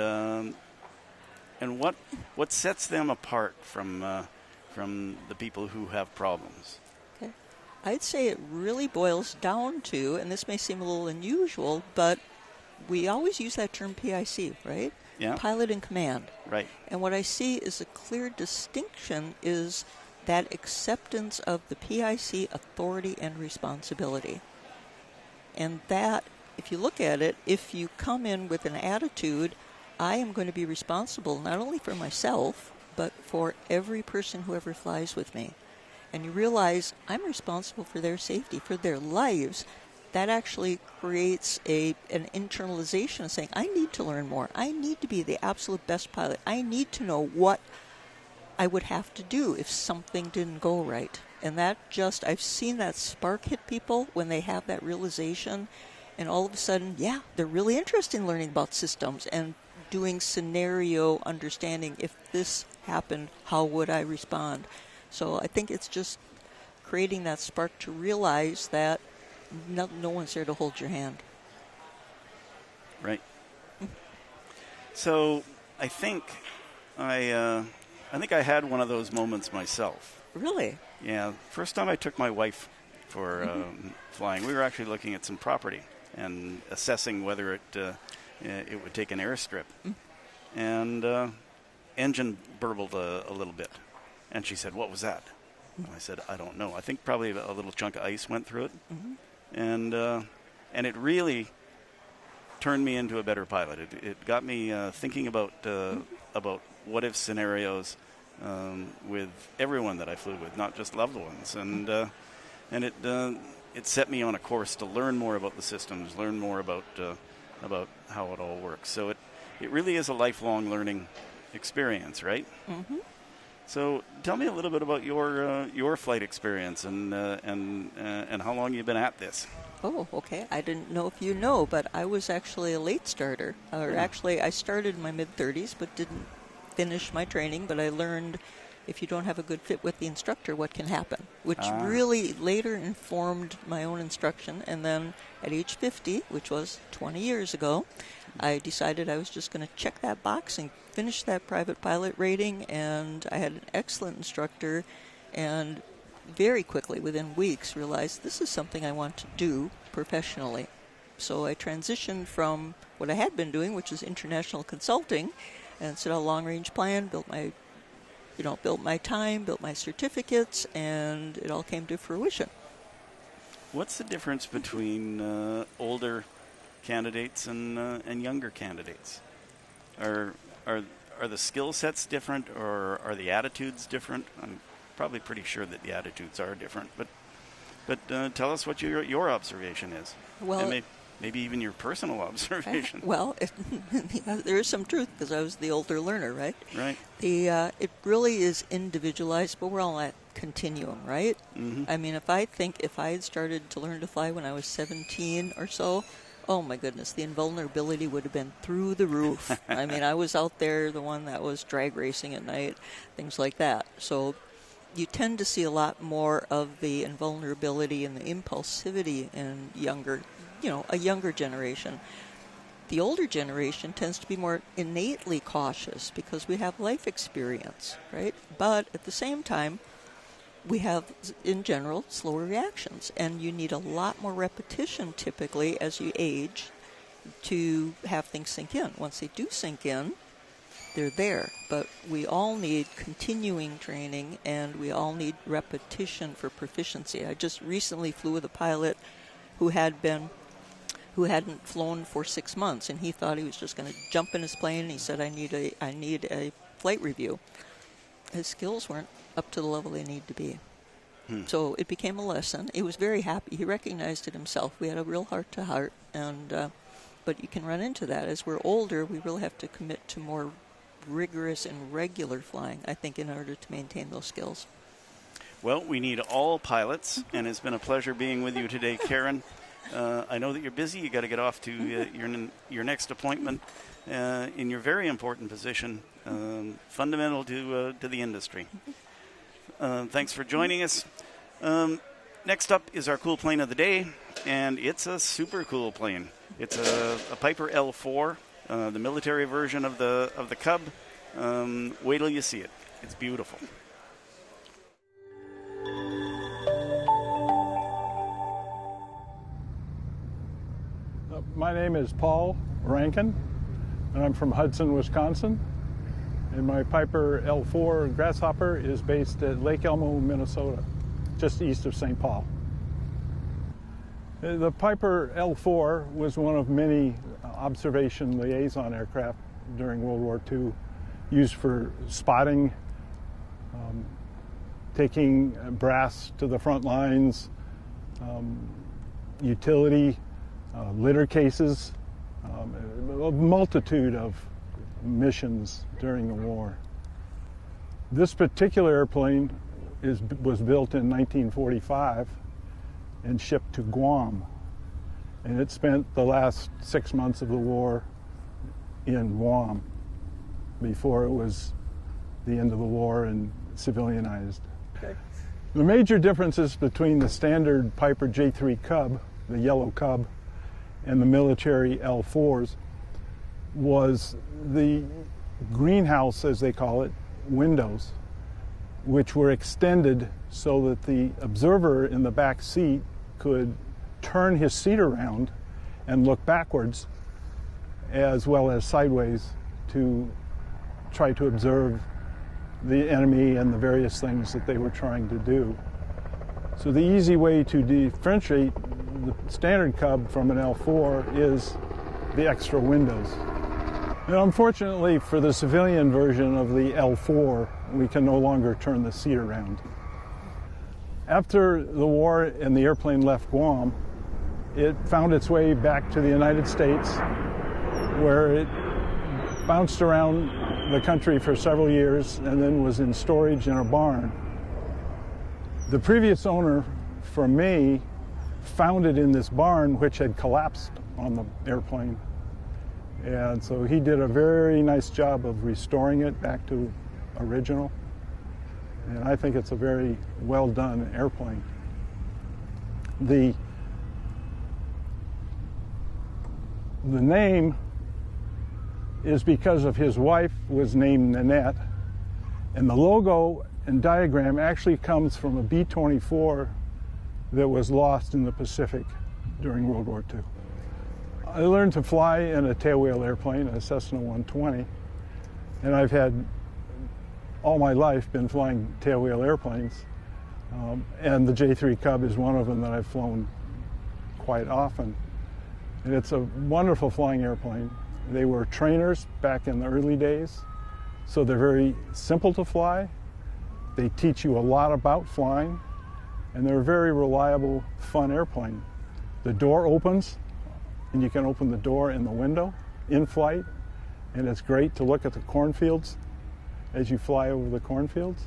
[SPEAKER 19] what sets them apart from the people who have problems.
[SPEAKER 20] I'd say it really boils down to, and this may seem a little unusual, but we always use that term PIC, right?
[SPEAKER 19] Yeah.
[SPEAKER 20] Pilot in command.
[SPEAKER 19] Right.
[SPEAKER 20] And what I see is a clear distinction is that acceptance of the PIC authority and responsibility. And that, if you look at it, if you come in with an attitude, I am going to be responsible not only for myself, but for every person who ever flies with me. And you realize I'm responsible for their safety, for their lives, that actually creates an internalization of saying, I need to learn more. I need to be the absolute best pilot. I need to know what I would have to do if something didn't go right. And that just, I've seen that spark hit people when they have that realization, and all of a sudden, yeah, they're really interested in learning about systems and doing scenario understanding. If this happened, how would I respond? So I think it's just creating that spark to realize that no one's there to hold your hand.
[SPEAKER 19] Right. So I think I had one of those moments myself.
[SPEAKER 20] Really?
[SPEAKER 19] Yeah. First time I took my wife for flying, we were actually looking at some property and assessing whether it would take an airstrip. And engine burbled a little bit. And she said, "What was that?" And I said, "I don't know. I think probably a little chunk of ice went through it." And it really turned me into a better pilot. It got me thinking about what if scenarios with everyone that I flew with, not just loved ones. And it set me on a course to learn more about the systems, learn more about how it all works. So it really is a lifelong learning experience, right?
[SPEAKER 20] Mm-hmm.
[SPEAKER 19] So tell me a little bit about your flight experience and how long you've been at this.
[SPEAKER 20] Oh, okay. I didn't know if you know, but I was actually a late starter. Actually, I started in my mid-30s, but didn't finish my training. But I learned if you don't have a good fit with the instructor, what can happen, which really later informed my own instruction. And then at age 50, which was 20 years ago, I decided I was just going to check that box and finish that private pilot rating. And I had an excellent instructor, and very quickly, within weeks, realized this is something I want to do professionally. So I transitioned from what I had been doing, which is international consulting, and set a long-range plan, built my time, built my certificates, and it all came to fruition.
[SPEAKER 19] What's the difference between older candidates and younger candidates? Are the skill sets different, or are the attitudes different? I'm probably pretty sure that the attitudes are different, but tell us what your observation is.
[SPEAKER 20] Well,
[SPEAKER 19] and maybe even your personal observation.
[SPEAKER 20] There is some truth, because I was the older learner, right?
[SPEAKER 19] Right.
[SPEAKER 20] It really is individualized, but we're all at continuum, right?
[SPEAKER 19] Mm-hmm.
[SPEAKER 20] I mean, if I had started to learn to fly when I was 17 or so, oh my goodness, the invulnerability would have been through the roof. I mean, I was out there, the one that was drag racing at night, things like that. So you tend to see a lot more of the invulnerability and the impulsivity in a younger generation. The older generation tends to be more innately cautious because we have life experience, right? But at the same time, we have, in general, slower reactions, and you need a lot more repetition typically as you age to have things sink in. Once they do sink in, they're there. But we all need continuing training, and we all need repetition for proficiency. I just recently flew with a pilot who hadn't flown for 6 months, and he thought he was just going to jump in his plane, and he said, I need a flight review. His skills weren't up to the level they need to be. So it became a lesson. He was very happy. He recognized it himself. We had a real heart-to-heart, but you can run into that. As we're older, we really have to commit to more rigorous and regular flying, I think, in order to maintain those skills.
[SPEAKER 19] Well, we need all pilots, and it's been a pleasure being with you today, Karen. I know that you're busy. You got to get off to your next appointment in your very important position, fundamental to the industry. Thanks for joining us. Next up is our cool plane of the day, and it's a super cool plane. It's a Piper L4, the military version of the Cub. Wait till you see it. It's beautiful.
[SPEAKER 21] My name is Paul Rankin, and I'm from Hudson, Wisconsin. And my Piper L4 Grasshopper is based at Lake Elmo, Minnesota, just east of St. Paul. The Piper L4 was one of many observation liaison aircraft during World War II, used for spotting, taking brass to the front lines, utility, litter cases, a multitude of missions during the war. This particular airplane was built in 1945 and shipped to Guam, and it spent the last 6 months of the war in Guam before it was the end of the war and civilianized. Okay. The major differences between the standard Piper J3 Cub, the yellow Cub, and the military L4s was the greenhouse, as they call it, windows, which were extended so that the observer in the back seat could turn his seat around and look backwards as well as sideways to try to observe the enemy and the various things that they were trying to do. So the easy way to differentiate the standard Cub from an L4 is the extra windows. And unfortunately for the civilian version of the L4, we can no longer turn the seat around. After the war and the airplane left Guam, it found its way back to the United States, where it bounced around the country for several years and then was in storage in a barn. The previous owner, for me, found it in this barn which had collapsed on the airplane. And so he did a very nice job of restoring it back to original. And I think it's a very well done airplane. The name is because of his wife was named Nanette, and the logo and diagram actually comes from a B-24 that was lost in the Pacific during World War II. I learned to fly in a tailwheel airplane, a Cessna 120, and I've had all my life been flying tailwheel airplanes, and the J3 Cub is one of them that I've flown quite often. And it's a wonderful flying airplane. They were trainers back in the early days, so they're very simple to fly. They teach you a lot about flying, and they're a very reliable, fun airplane. The door opens, and you can open the door in the window in flight, and it's great to look at the cornfields as you fly over the cornfields,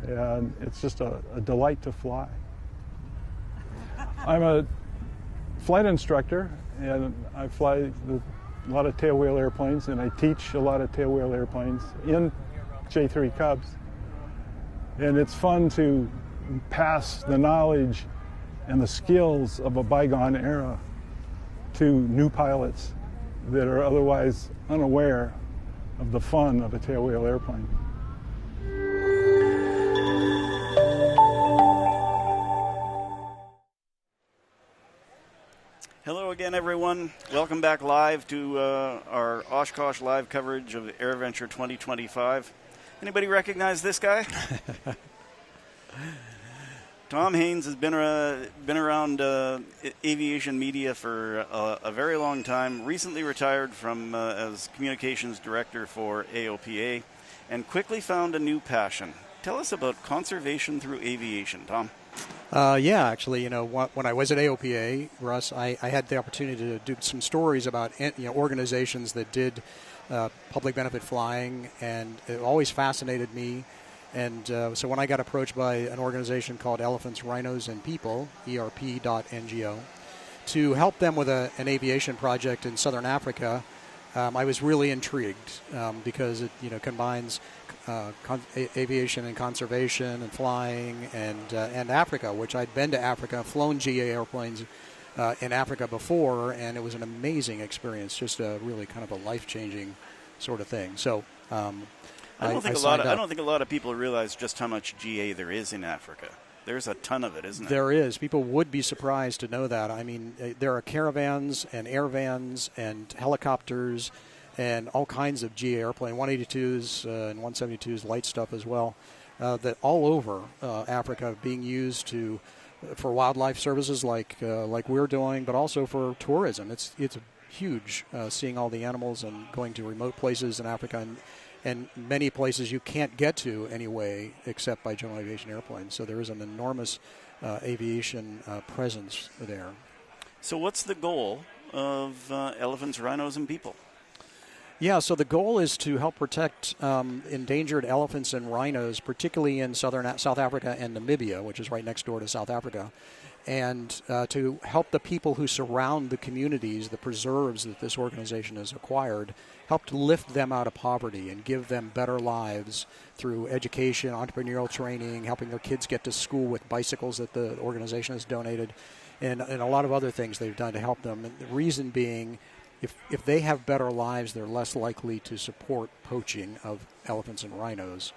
[SPEAKER 21] and it's just a delight to fly. I'm a flight instructor, and I fly a lot of tailwheel airplanes, and I teach a lot of tailwheel airplanes in J3 Cubs. And it's fun to pass the knowledge and the skills of a bygone era to new pilots that are otherwise unaware of the fun of a tailwheel airplane.
[SPEAKER 19] Hello again, everyone. Welcome back live to our Oshkosh live coverage of AirVenture 2025. Anybody recognize this guy? Tom Haynes has been around aviation media for a very long time, recently retired from as communications director for AOPA, and quickly found a new passion. Tell us about conservation through aviation, Tom.
[SPEAKER 4] Yeah, actually, when I was at AOPA, Russ, I had the opportunity to do some stories about organizations that did public benefit flying, and it always fascinated me. And so when I got approached by an organization called Elephants, Rhinos, and People, ERP.NGO, to help them with an aviation project in southern Africa, I was really intrigued because it combines aviation and conservation and flying and Africa, which I'd been to Africa, flown GA airplanes in Africa before, and it was an amazing experience, just a really kind of a life-changing sort of thing. So
[SPEAKER 19] I don't think a lot of people realize just how much GA there is in Africa. There's a ton of it, isn't there?
[SPEAKER 4] There is. People would be surprised to know that. I mean, there are caravans and air vans and helicopters and all kinds of GA airplane, 182s and 172s, light stuff as well, that all over Africa being used for wildlife services like we're doing, but also for tourism. It's huge seeing all the animals and going to remote places in Africa and many places you can't get to anyway except by general aviation airplanes. So there is an enormous aviation presence there.
[SPEAKER 19] So what's the goal of Elephants, Rhinos, and People?
[SPEAKER 4] Yeah, so the goal is to help protect endangered elephants and rhinos, particularly in South Africa and Namibia, which is right next door to South Africa, and to help the people who surround the communities, the preserves that this organization has acquired, help to lift them out of poverty and give them better lives through education, entrepreneurial training, helping their kids get to school with bicycles that the organization has donated, and a lot of other things they've done to help them. And the reason being, if they have better lives, they're less likely to support poaching of elephants and rhinos.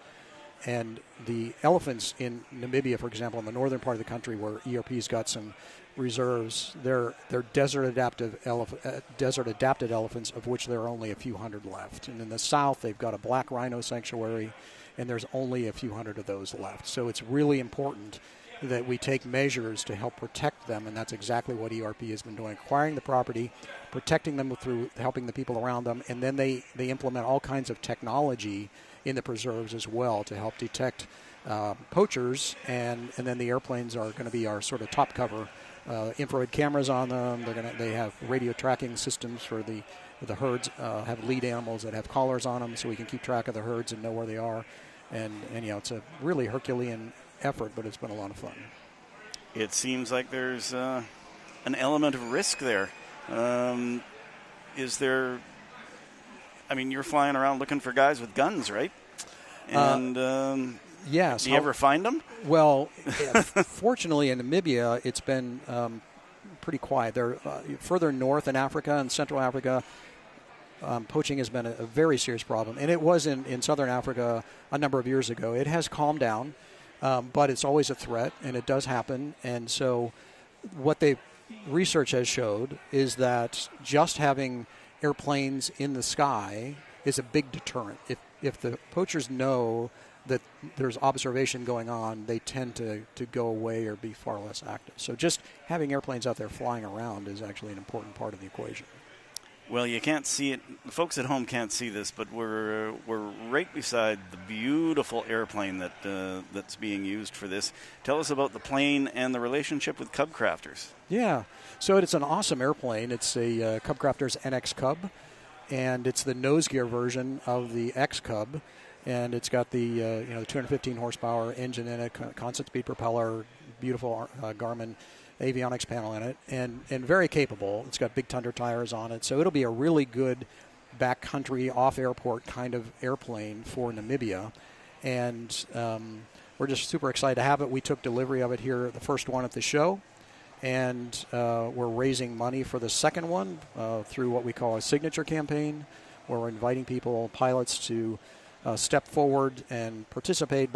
[SPEAKER 4] And the elephants in Namibia, for example, in the northern part of the country where ERP's got some reserves, they're desert-adapted elephants, of which there are only a few hundred left. And in the south, they've got a black rhino sanctuary, and there's only a few hundred of those left. So it's really important that we take measures to help protect them, and that's exactly what ERP has been doing, acquiring the property, protecting them through helping the people around them, and then they implement all kinds of technology in the preserves as well to help detect poachers, and then the airplanes are going to be our sort of top cover. Infrared cameras on them. They have radio tracking systems for the The herds have lead animals that have collars on them, so we can keep track of the herds and know where they are. And it's a really Herculean effort, but it's been a lot of fun.
[SPEAKER 19] It seems like there's an element of risk there. Is there? I mean, you're flying around looking for guys with guns, right? And
[SPEAKER 4] yes.
[SPEAKER 19] Do you ever find them?
[SPEAKER 4] Well, fortunately in Namibia, it's been pretty quiet. They're further north in Africa and Central Africa. Poaching has been a very serious problem, and it was in Southern Africa a number of years ago. It has calmed down, but it's always a threat, and it does happen. And so what research has showed is that just having airplanes in the sky is a big deterrent. If the poachers know that there's observation going on, they tend to go away or be far less active. So just having airplanes out there flying around is actually an important part of the equation.
[SPEAKER 19] Well, you can't see it. The folks at home can't see this, but we're right beside the beautiful airplane that's being used for this. Tell us about the plane and the relationship with Cub Crafters.
[SPEAKER 4] Yeah, so it's an awesome airplane. It's a Cub Crafters NX Cub, and it's the nose gear version of the X Cub, and it's got the 215 horsepower engine in it, constant speed propeller, beautiful Garmin avionics panel in it, and very capable. It's got big Tundra tires on it, so it'll be a really good backcountry, off-airport kind of airplane for Namibia. And we're just super excited to have it. We took delivery of it here, the first one at the show, and we're raising money for the second one through what we call a signature campaign, where we're inviting pilots to step forward and participate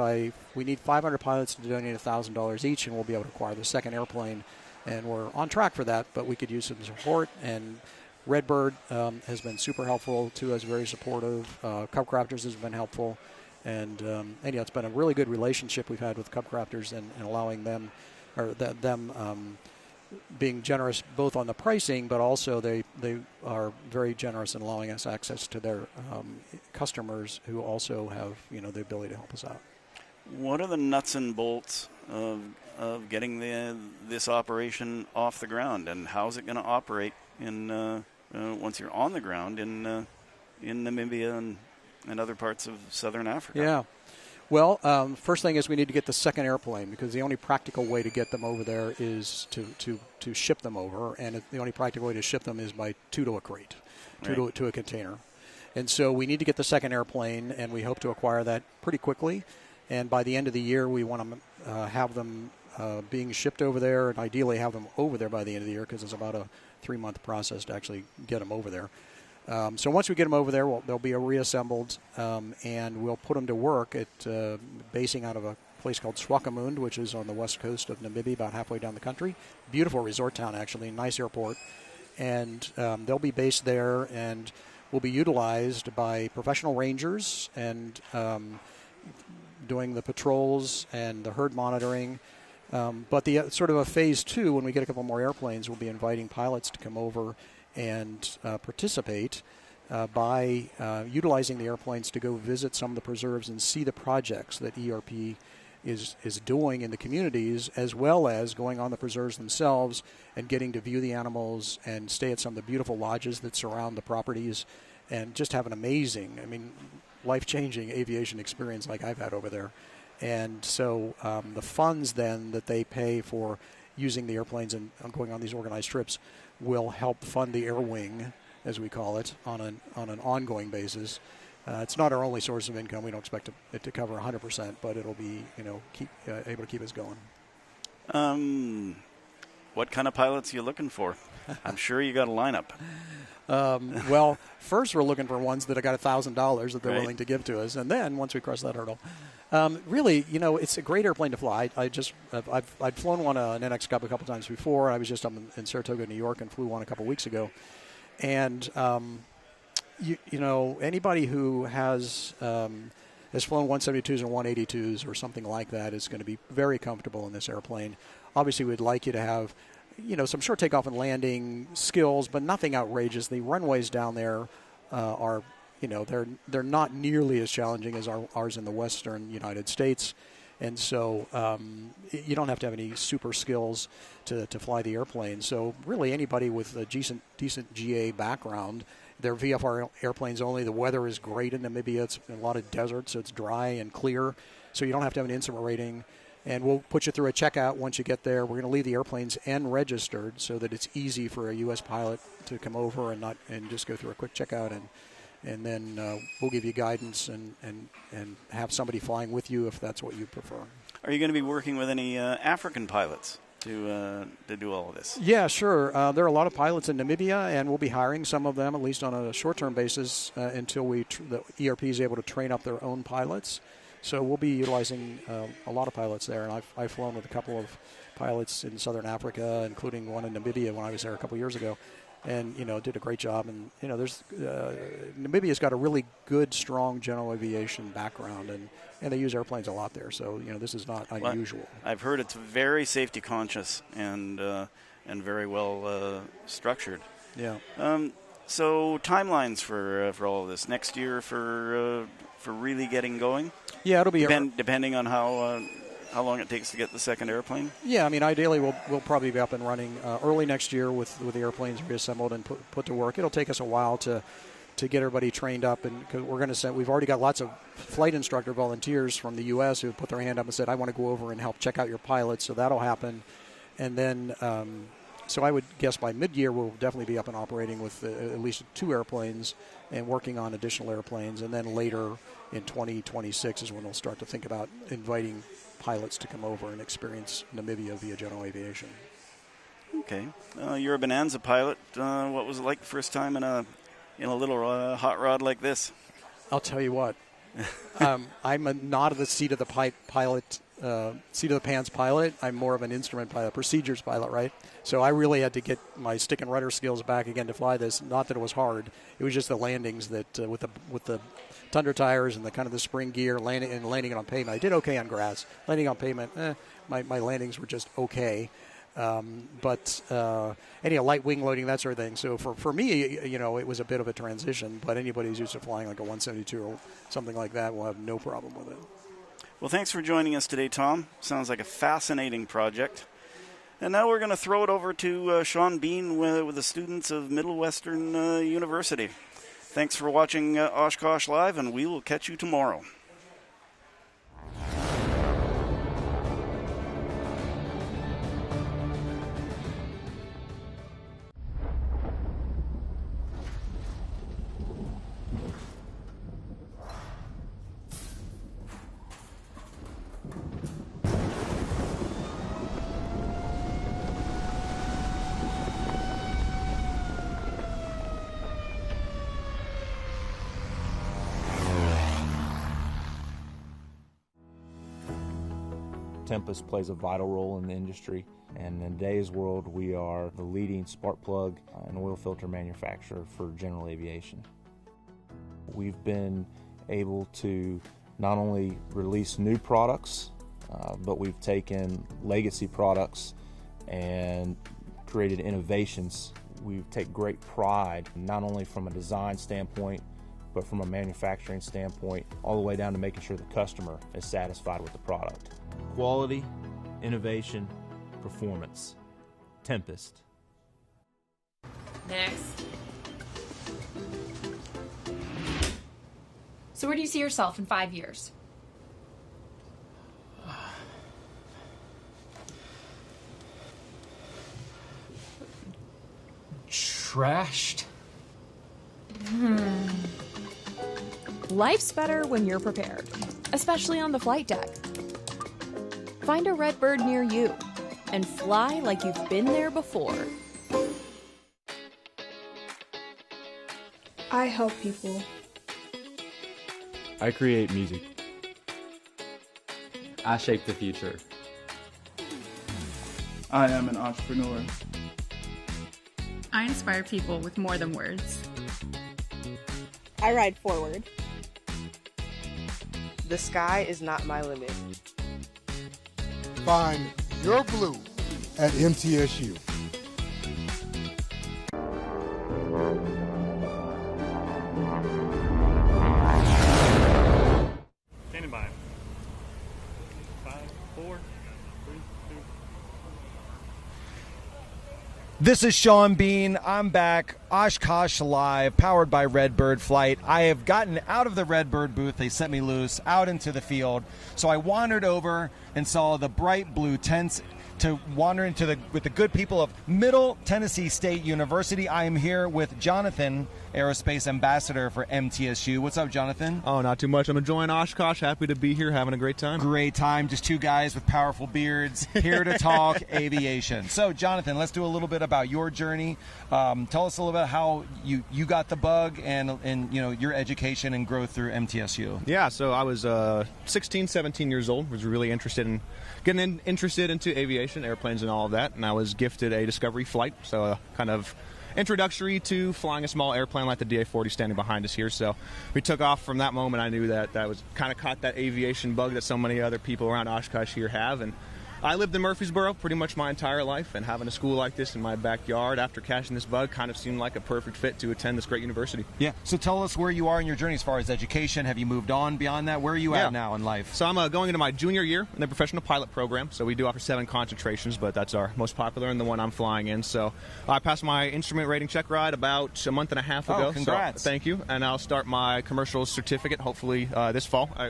[SPEAKER 4] we need 500 pilots to donate $1,000 each, and we'll be able to acquire the second airplane. And we're on track for that, but we could use some support. And Redbird has been super helpful to us, very supportive. Cub Crafters has been helpful. And it's been a really good relationship we've had with Cub Crafters and allowing them, being generous both on the pricing, but also they are very generous in allowing us access to their customers who also have the ability to help us out.
[SPEAKER 19] What are the nuts and bolts of getting this operation off the ground, and how is it going to operate once you're on the ground in Namibia and other parts of Southern Africa?
[SPEAKER 4] Yeah. Well, first thing is we need to get the second airplane, because the only practical way to get them over there is to ship them over, and the only practical way to ship them is by two to a crate, to a container. And so we need to get the second airplane, and we hope to acquire that pretty quickly. And by the end of the year, we want to have them being shipped over there, and ideally have them over there by the end of the year, because it's about a 3-month process to actually get them over there. So once we get them over there, they'll be reassembled, and we'll put them to work at basing out of a place called Swakopmund, which is on the west coast of Namibia, about halfway down the country. Beautiful resort town, actually, nice airport. And they'll be based there and will be utilized by professional rangers and doing the patrols and the herd monitoring. But the sort of a phase 2, when we get a couple more airplanes, we'll be inviting pilots to come over and participate by utilizing the airplanes to go visit some of the preserves and see the projects that ERP is doing in the communities, as well as going on the preserves themselves and getting to view the animals and stay at some of the beautiful lodges that surround the properties and just have an amazing, life-changing aviation experience like I've had over there. And so the funds then that they pay for using the airplanes and going on these organized trips will help fund the air wing, as we call it, on an ongoing basis. It's not our only source of income. We don't expect it to cover 100%, but it'll be able to keep us going.
[SPEAKER 19] What kind of pilots are you looking for? I'm sure you got a lineup.
[SPEAKER 4] Well, first we're looking for ones that have got $1,000 that they're willing to give to us, and then once we cross that hurdle, really, it's a great airplane to fly. I've flown one an NX Cub a couple times before. I was just up in Saratoga, New York, and flew one a couple weeks ago, and anybody who has flown 172s and 182s or something like that is going to be very comfortable in this airplane. Obviously, we'd like you to have some short takeoff and landing skills, but nothing outrageous. The runways down there are, they're not nearly as challenging as ours in the western United States. And so you don't have to have any super skills to fly the airplane. So really anybody with a decent GA background They're VFR airplanes only. The weather is great in Namibia. It's a lot of desert, so it's dry and clear. So you don't have to have an instrument rating. And we'll put you through a checkout once you get there. We're going to leave the airplanes registered so that it's easy for a U.S. pilot to come over and just go through a quick checkout, and then we'll give you guidance and have somebody flying with you if that's what you prefer.
[SPEAKER 19] Are you going to be working with any African pilots to do all of this?
[SPEAKER 4] Yeah, sure. There are a lot of pilots in Namibia, and we'll be hiring some of them, at least on a short-term basis, until the ERP is able to train up their own pilots. So we'll be utilizing a lot of pilots there, and I've flown with a couple of pilots in Southern Africa, including one in Namibia when I was there a couple years ago, and did a great job. And there's Namibia's got a really good, strong general aviation background, and they use airplanes a lot there. So this is not unusual.
[SPEAKER 19] Well, I've heard it's very safety conscious and very well structured.
[SPEAKER 4] Yeah.
[SPEAKER 19] So timelines for all of this next year for really getting going.
[SPEAKER 4] Yeah, it'll be
[SPEAKER 19] depending on how long it takes to get the second airplane.
[SPEAKER 4] Yeah, I mean, ideally we'll probably be up and running early next year with the airplanes reassembled and put to work. It'll take us a while to get everybody trained up, and cause we're going to send. We've already got lots of flight instructor volunteers from the U.S. who put their hand up and said, "I want to go over and help check out your pilots." So that'll happen, and then. So I would guess by mid-year we'll definitely be up and operating with at least 2 airplanes and working on additional airplanes. And then later in 2026 is when we'll start to think about inviting pilots to come over and experience Namibia via general aviation.
[SPEAKER 19] Okay. You're a Bonanza pilot. What was it like the first time in a little hot rod like this?
[SPEAKER 4] I'll tell you what. I'm not the seat of the pilot. Seat of the pants pilot. I'm more of an instrument pilot, procedures pilot, right? So I really had to get my stick and rudder skills back again to fly this. Not that it was hard. It was just the landings that with the Tundra tires and the kind of the spring gear landing it on pavement. I did okay on grass. Landing on pavement, my landings were just okay. But light wing loading, that sort of thing. So for me, it was a bit of a transition. But anybody who's used to flying like a 172 or something like that will have no problem with it.
[SPEAKER 19] Well, thanks for joining us today, Tom. Sounds like a fascinating project. And now we're going to throw it over to Sean Bean with the students of Middle Western University. Thanks for watching Oshkosh Live, and we will catch you tomorrow.
[SPEAKER 18] Tempest plays a vital role in the industry, and in today's world we are the leading spark plug and oil filter manufacturer for general aviation. We've been able to not only release new products, but we've taken legacy products and created innovations. We take great pride not only from a design standpoint but from a manufacturing standpoint, all the way down to making sure the customer is satisfied with the product. Quality, innovation, performance. Tempest.
[SPEAKER 3] Next. So where do you see yourself in 5 years?
[SPEAKER 9] Trashed.
[SPEAKER 6] Life's better when you're prepared, especially on the flight deck. Find a Redbird near you and fly like you've been there before.
[SPEAKER 11] I help people.
[SPEAKER 9] I create music. I shape the future.
[SPEAKER 10] I am an entrepreneur.
[SPEAKER 11] I inspire people with more than words.
[SPEAKER 12] I ride forward.
[SPEAKER 13] The sky is not my limit.
[SPEAKER 14] Find your blue at MTSU.
[SPEAKER 22] Standing by. 5, 4, 3, 2.
[SPEAKER 1] This is Sean Bean. I'm back. Oshkosh Live, powered by Redbird Flight. I have gotten out of the Redbird booth. They set me loose out into the field. So I wandered over and saw the bright blue tents to wander into with the good people of Middle Tennessee State University. I am here with Jonathan, Aerospace Ambassador for MTSU. What's up, Jonathan?
[SPEAKER 2] Oh, not too much. I'm enjoying Oshkosh. Happy to be here, having a great time.
[SPEAKER 1] Great time. Just two guys with powerful beards here to talk aviation. So, Jonathan, let's do a little bit about your journey. Tell us a little bit how you got the bug and your education and growth through MTSU.
[SPEAKER 2] Yeah, so I was 16, 17 years old. Was really interested in getting interested into aviation, airplanes, and all of that. And I was gifted a discovery flight, so kind of introductory to flying a small airplane like the DA-40 standing behind us here. So we took off from that moment. I knew that was kind of caught that aviation bug that so many other people around Oshkosh here have. And I lived in Murfreesboro pretty much my entire life, and having a school like this in my backyard after catching this bug kind of seemed like a perfect fit to attend this great university.
[SPEAKER 1] Yeah. So tell us where you are in your journey as far as education. Have you moved on beyond that? Where are you at now in life?
[SPEAKER 2] So I'm going into my junior year in the professional pilot program. So we do offer 7 concentrations, but that's our most popular and the one I'm flying in. So I passed my instrument rating check ride about a month and a half ago.
[SPEAKER 1] Oh, congrats.
[SPEAKER 2] So, thank you. And I'll start my commercial certificate hopefully this fall. I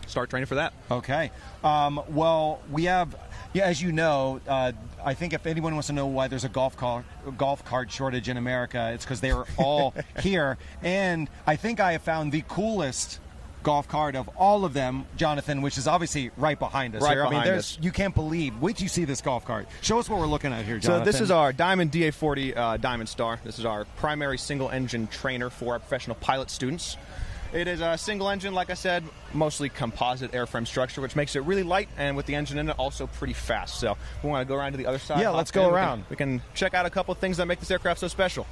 [SPEAKER 2] start training for that.
[SPEAKER 1] Okay. Well, we have... Yeah, as you know, I think if anyone wants to know why there's a golf cart shortage in America, it's because they are all here. And I think I have found the coolest golf cart of all of them, Jonathan, which is obviously right behind us.
[SPEAKER 2] Right
[SPEAKER 1] here.
[SPEAKER 2] behind us.
[SPEAKER 1] You can't believe. Wait till you see this golf cart. Show us what we're looking at here, Jonathan.
[SPEAKER 2] So this is our Diamond DA-40 Diamond Star. This is our primary single-engine trainer for our professional pilot students. It is a single engine, like I said, mostly composite airframe structure, which makes it really light, and with the engine in it, also pretty fast. So we want to go around to the other side.
[SPEAKER 1] Yeah, let's go around.
[SPEAKER 2] We can check out a couple of things that make this aircraft so special.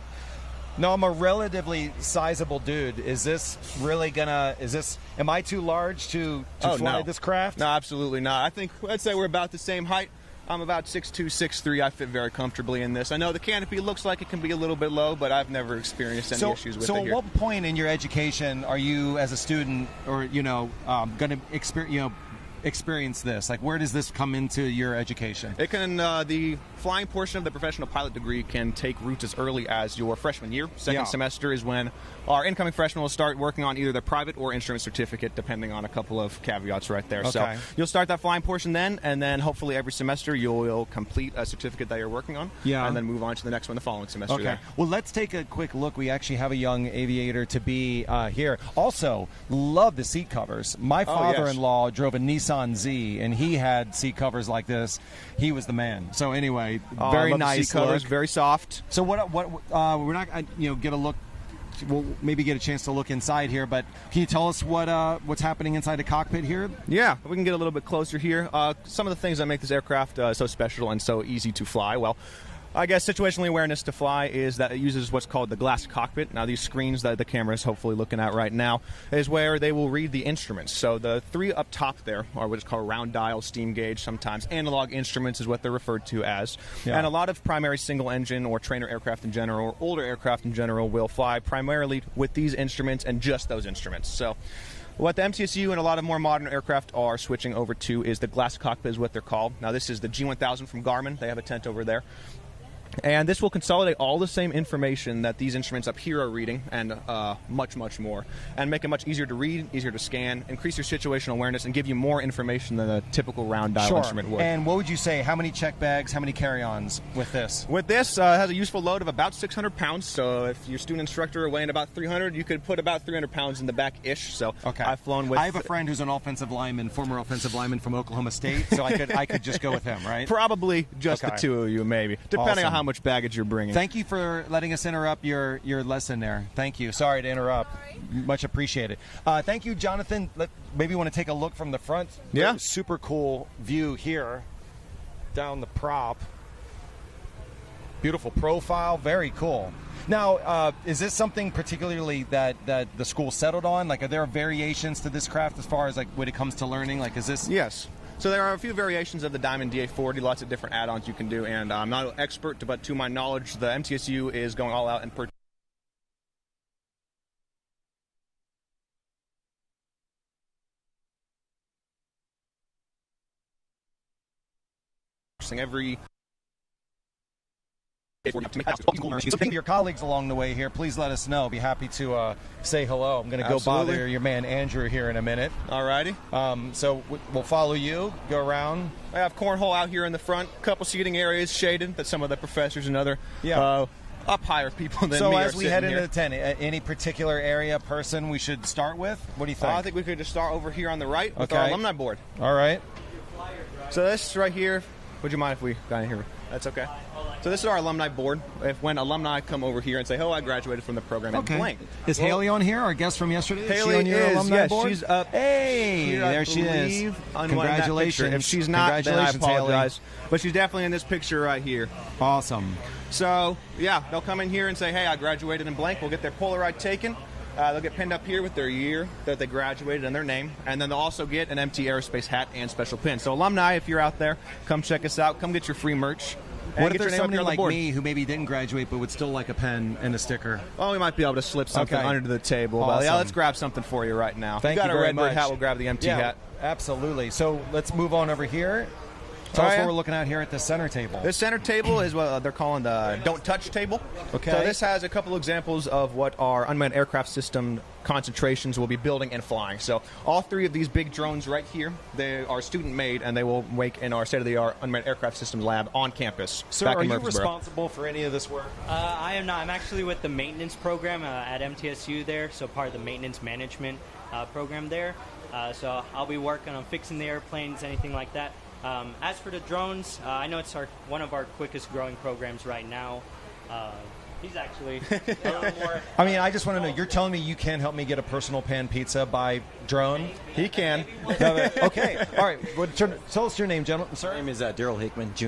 [SPEAKER 1] No, I'm a relatively sizable dude. Is this really am I too large to fly this craft?
[SPEAKER 2] No, absolutely not. I think, I'd say we're about the same height. I'm about 6'2", 6'3". I fit very comfortably in this. I know the canopy looks like it can be a little bit low, but I've never experienced any issues with it here.
[SPEAKER 1] So at what point in your education are you, as a student, or going to experience this? Like, where does this come into your education?
[SPEAKER 2] It can the flying portion of the professional pilot degree can take roots as early as your freshman year. Second semester is when our incoming freshmen will start working on either the private or instrument certificate, depending on a couple of caveats right there.
[SPEAKER 1] Okay.
[SPEAKER 2] So you'll start that flying portion then, and then hopefully every semester you'll complete a certificate that you're working on, and then move on to the next one the following semester.
[SPEAKER 1] Okay.
[SPEAKER 2] There.
[SPEAKER 1] Well, let's take a quick look. We actually have a young aviator to be here. Also, love the seat covers. My father-in-law drove a Nissan Z, and he had seat covers like this. He was the man. So anyway, very nice
[SPEAKER 2] seat covers,
[SPEAKER 1] look.
[SPEAKER 2] very soft.
[SPEAKER 1] So what we're not get a look. We'll maybe get a chance to look inside here, but can you tell us what's happening inside the cockpit here?
[SPEAKER 2] Yeah, we can get a little bit closer here. Some of the things that make this aircraft so special and so easy to fly. Well, I guess situational awareness to fly is that it uses what's called the glass cockpit. Now, these screens that the camera is hopefully looking at right now is where they will read the instruments. So the 3 up top there are what is called round dial, steam gauge, sometimes analog instruments is what they're referred to as. Yeah. And a lot of primary single engine or trainer aircraft in general, or older aircraft in general, will fly primarily with these instruments and just those instruments. So what the MTSU and a lot of more modern aircraft are switching over to is the glass cockpit is what they're called. Now, this is the G1000 from Garmin. They have a tent over there. And this will consolidate all the same information that these instruments up here are reading, and much, much more, and make it much easier to read, easier to scan, increase your situational awareness, and give you more information than a typical round dial instrument would.
[SPEAKER 1] And what would you say, how many check bags, how many carry-ons with this?
[SPEAKER 2] With this, it has a useful load of about 600 pounds, so if your student instructor are weighing about 300, you could put about 300 pounds in the back-ish. So
[SPEAKER 1] okay.
[SPEAKER 2] I've flown with...
[SPEAKER 1] I have a friend who's an offensive lineman, former offensive lineman from Oklahoma State, so I could just go with him, right?
[SPEAKER 2] Probably just the two of you, maybe, depending on how much baggage you're bringing.
[SPEAKER 1] Thank you for letting us interrupt your lesson there. Thank you. Sorry to interrupt. Much appreciated. Thank you, Jonathan. Maybe you want to take a look from the front.
[SPEAKER 2] Yeah.
[SPEAKER 1] Super cool view here down the prop. Beautiful profile. Very cool. Now, is this something particularly that the school settled on? Like, are there variations to this craft as far as, like, when it comes to learning? Like, is this...
[SPEAKER 2] Yes. So there are a few variations of the Diamond DA-40, lots of different add-ons you can do, and I'm not an expert, but to my knowledge, the MTSU is going all out and purchasing every
[SPEAKER 1] If your colleagues along the way here, please let us know. Be happy to say hello. I'm going to go bother your man Andrew here in a minute.
[SPEAKER 2] All righty.
[SPEAKER 1] So we'll follow you, go around.
[SPEAKER 2] I have cornhole out here in the front, a couple seating areas shaded that some of the professors and other up higher people than me
[SPEAKER 1] So
[SPEAKER 2] are
[SPEAKER 1] as we head
[SPEAKER 2] sitting
[SPEAKER 1] into
[SPEAKER 2] here.
[SPEAKER 1] the tent, any particular area, person we should start with? What do you think?
[SPEAKER 2] I think we could just start over here on the right with
[SPEAKER 1] Okay.
[SPEAKER 2] our alumni board.
[SPEAKER 1] All right.
[SPEAKER 2] So this right here, would you mind if we got in here? That's okay. So this is our alumni board. If when alumni come over here and say, "Oh, I graduated from the program," and blank.
[SPEAKER 1] Is Haley on here, our guest from yesterday?
[SPEAKER 2] Haley
[SPEAKER 1] she on your
[SPEAKER 2] is,
[SPEAKER 1] alumni
[SPEAKER 2] yes,
[SPEAKER 1] board?
[SPEAKER 2] she's up.
[SPEAKER 1] Hey,
[SPEAKER 2] here, I
[SPEAKER 1] there she is.
[SPEAKER 2] believe, on
[SPEAKER 1] Congratulations.
[SPEAKER 2] that picture. If she's not, then I
[SPEAKER 1] Congratulations, Haley.
[SPEAKER 2] apologize. But she's definitely in this picture right here.
[SPEAKER 1] Awesome.
[SPEAKER 2] So, yeah, they'll come in here and say, "Hey, I graduated in blank." We'll get their Polaroid taken. They'll get pinned up here with their year that they graduated and their name. And then they'll also get an MT Aerospace hat and special pin. So, alumni, if you're out there, come check us out. Come get your free merch.
[SPEAKER 1] What if
[SPEAKER 2] get your
[SPEAKER 1] there's
[SPEAKER 2] name up
[SPEAKER 1] somebody
[SPEAKER 2] here on the
[SPEAKER 1] like
[SPEAKER 2] board.
[SPEAKER 1] me who maybe didn't graduate but would still like a pen and a sticker?
[SPEAKER 2] Oh, we might be able to slip something
[SPEAKER 1] Okay.
[SPEAKER 2] under the table. But yeah,
[SPEAKER 1] Awesome.
[SPEAKER 2] let's grab something for you right now.
[SPEAKER 1] Thank
[SPEAKER 2] you got
[SPEAKER 1] you
[SPEAKER 2] a
[SPEAKER 1] very
[SPEAKER 2] Redbird
[SPEAKER 1] much.
[SPEAKER 2] hat, we'll grab the MT hat.
[SPEAKER 1] Absolutely. So let's move on over here. Tell us
[SPEAKER 2] yeah.
[SPEAKER 1] what we're looking at here at the center table.
[SPEAKER 2] This center table is what they're calling the don't touch table.
[SPEAKER 1] Okay.
[SPEAKER 2] So this has a couple examples of what our unmanned aircraft system concentrations will be building and flying. So all three of these big drones right here, they are student made and they will make in our state-of-the-art unmanned aircraft systems lab on campus.
[SPEAKER 1] Sir,
[SPEAKER 2] back
[SPEAKER 1] are
[SPEAKER 2] in
[SPEAKER 1] you
[SPEAKER 2] Murfreesboro.
[SPEAKER 1] responsible for any of this work?
[SPEAKER 5] I am not. I'm actually with the maintenance program at MTSU there, so part of the maintenance management program there. So I'll be working on fixing the airplanes, anything like that. As for the drones, I know it's one of our quickest growing programs right now. He's actually a little more...
[SPEAKER 1] I mean, I just want to know, you're telling me you can't help me get a personal pan pizza by drone?
[SPEAKER 2] He can.
[SPEAKER 1] Okay. All right. Well, tell us your name, gentlemen. Sir?
[SPEAKER 22] My name is Daryl Hickman, Jr.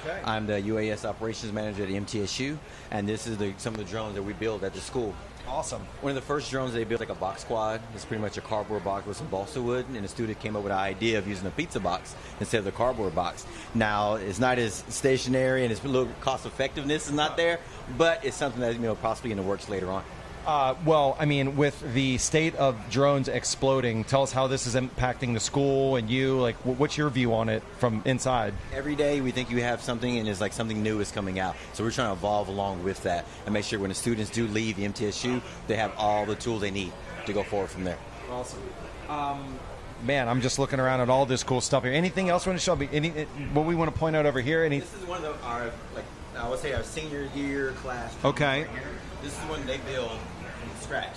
[SPEAKER 1] Okay.
[SPEAKER 22] I'm the UAS operations manager at MTSU, and this is some of the drones that we build at the school.
[SPEAKER 1] Awesome.
[SPEAKER 22] One of the first drones they built, like a box quad. It's pretty much a cardboard box with some balsa wood, and the student came up with the idea of using a pizza box instead of the cardboard box. Now, it's not as stationary, and it's a little cost effectiveness is not there, but it's something that possibly in the works later on.
[SPEAKER 1] Well, I mean, with the state of drones exploding, tell us how this is impacting the school and you. Like, what's your view on it from inside?
[SPEAKER 22] Every day we think you have something and it's like something new is coming out. So we're trying to evolve along with that and make sure when the students do leave the MTSU, they have all the tools they need to go forward from there.
[SPEAKER 1] Awesome. Man, I'm just looking around at all this cool stuff here. Anything else you want to show me? What we want to point out over here?
[SPEAKER 22] This is one of our, I would say our senior year class.
[SPEAKER 1] Okay.
[SPEAKER 22] Right here. This is one they build from scratch.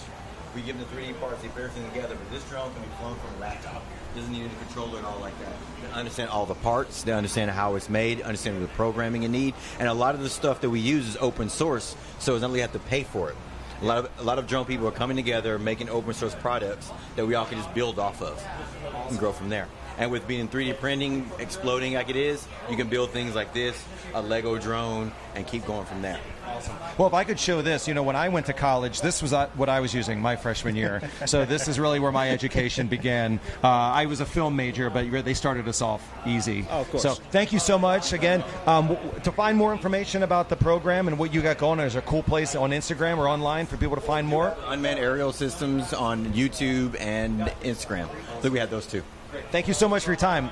[SPEAKER 22] We give them the 3D parts, they put everything together, but this drone can be flown from a laptop. Doesn't need a controller and all like that. They understand all the parts, they understand how it's made, understand the programming you need, and a lot of the stuff that we use is open source, so it's not like you have to pay for it. A lot of drone people are coming together, making open source products that we all can just build off of and grow from there. And with being 3D printing exploding like it is, you can build things like this, a Lego drone, and keep going from there.
[SPEAKER 1] Awesome. Well, if I could show this, when I went to college, this was what I was using my freshman year. So this is really where my education began. I was a film major, but they started us off easy.
[SPEAKER 2] Oh, of course.
[SPEAKER 1] So thank you so much. Again, to find more information about the program and what you got going, there's a cool place on Instagram or online for people to find more.
[SPEAKER 22] Unmanned aerial systems on YouTube and Instagram. So we have those two.
[SPEAKER 1] Thank you so much for your time.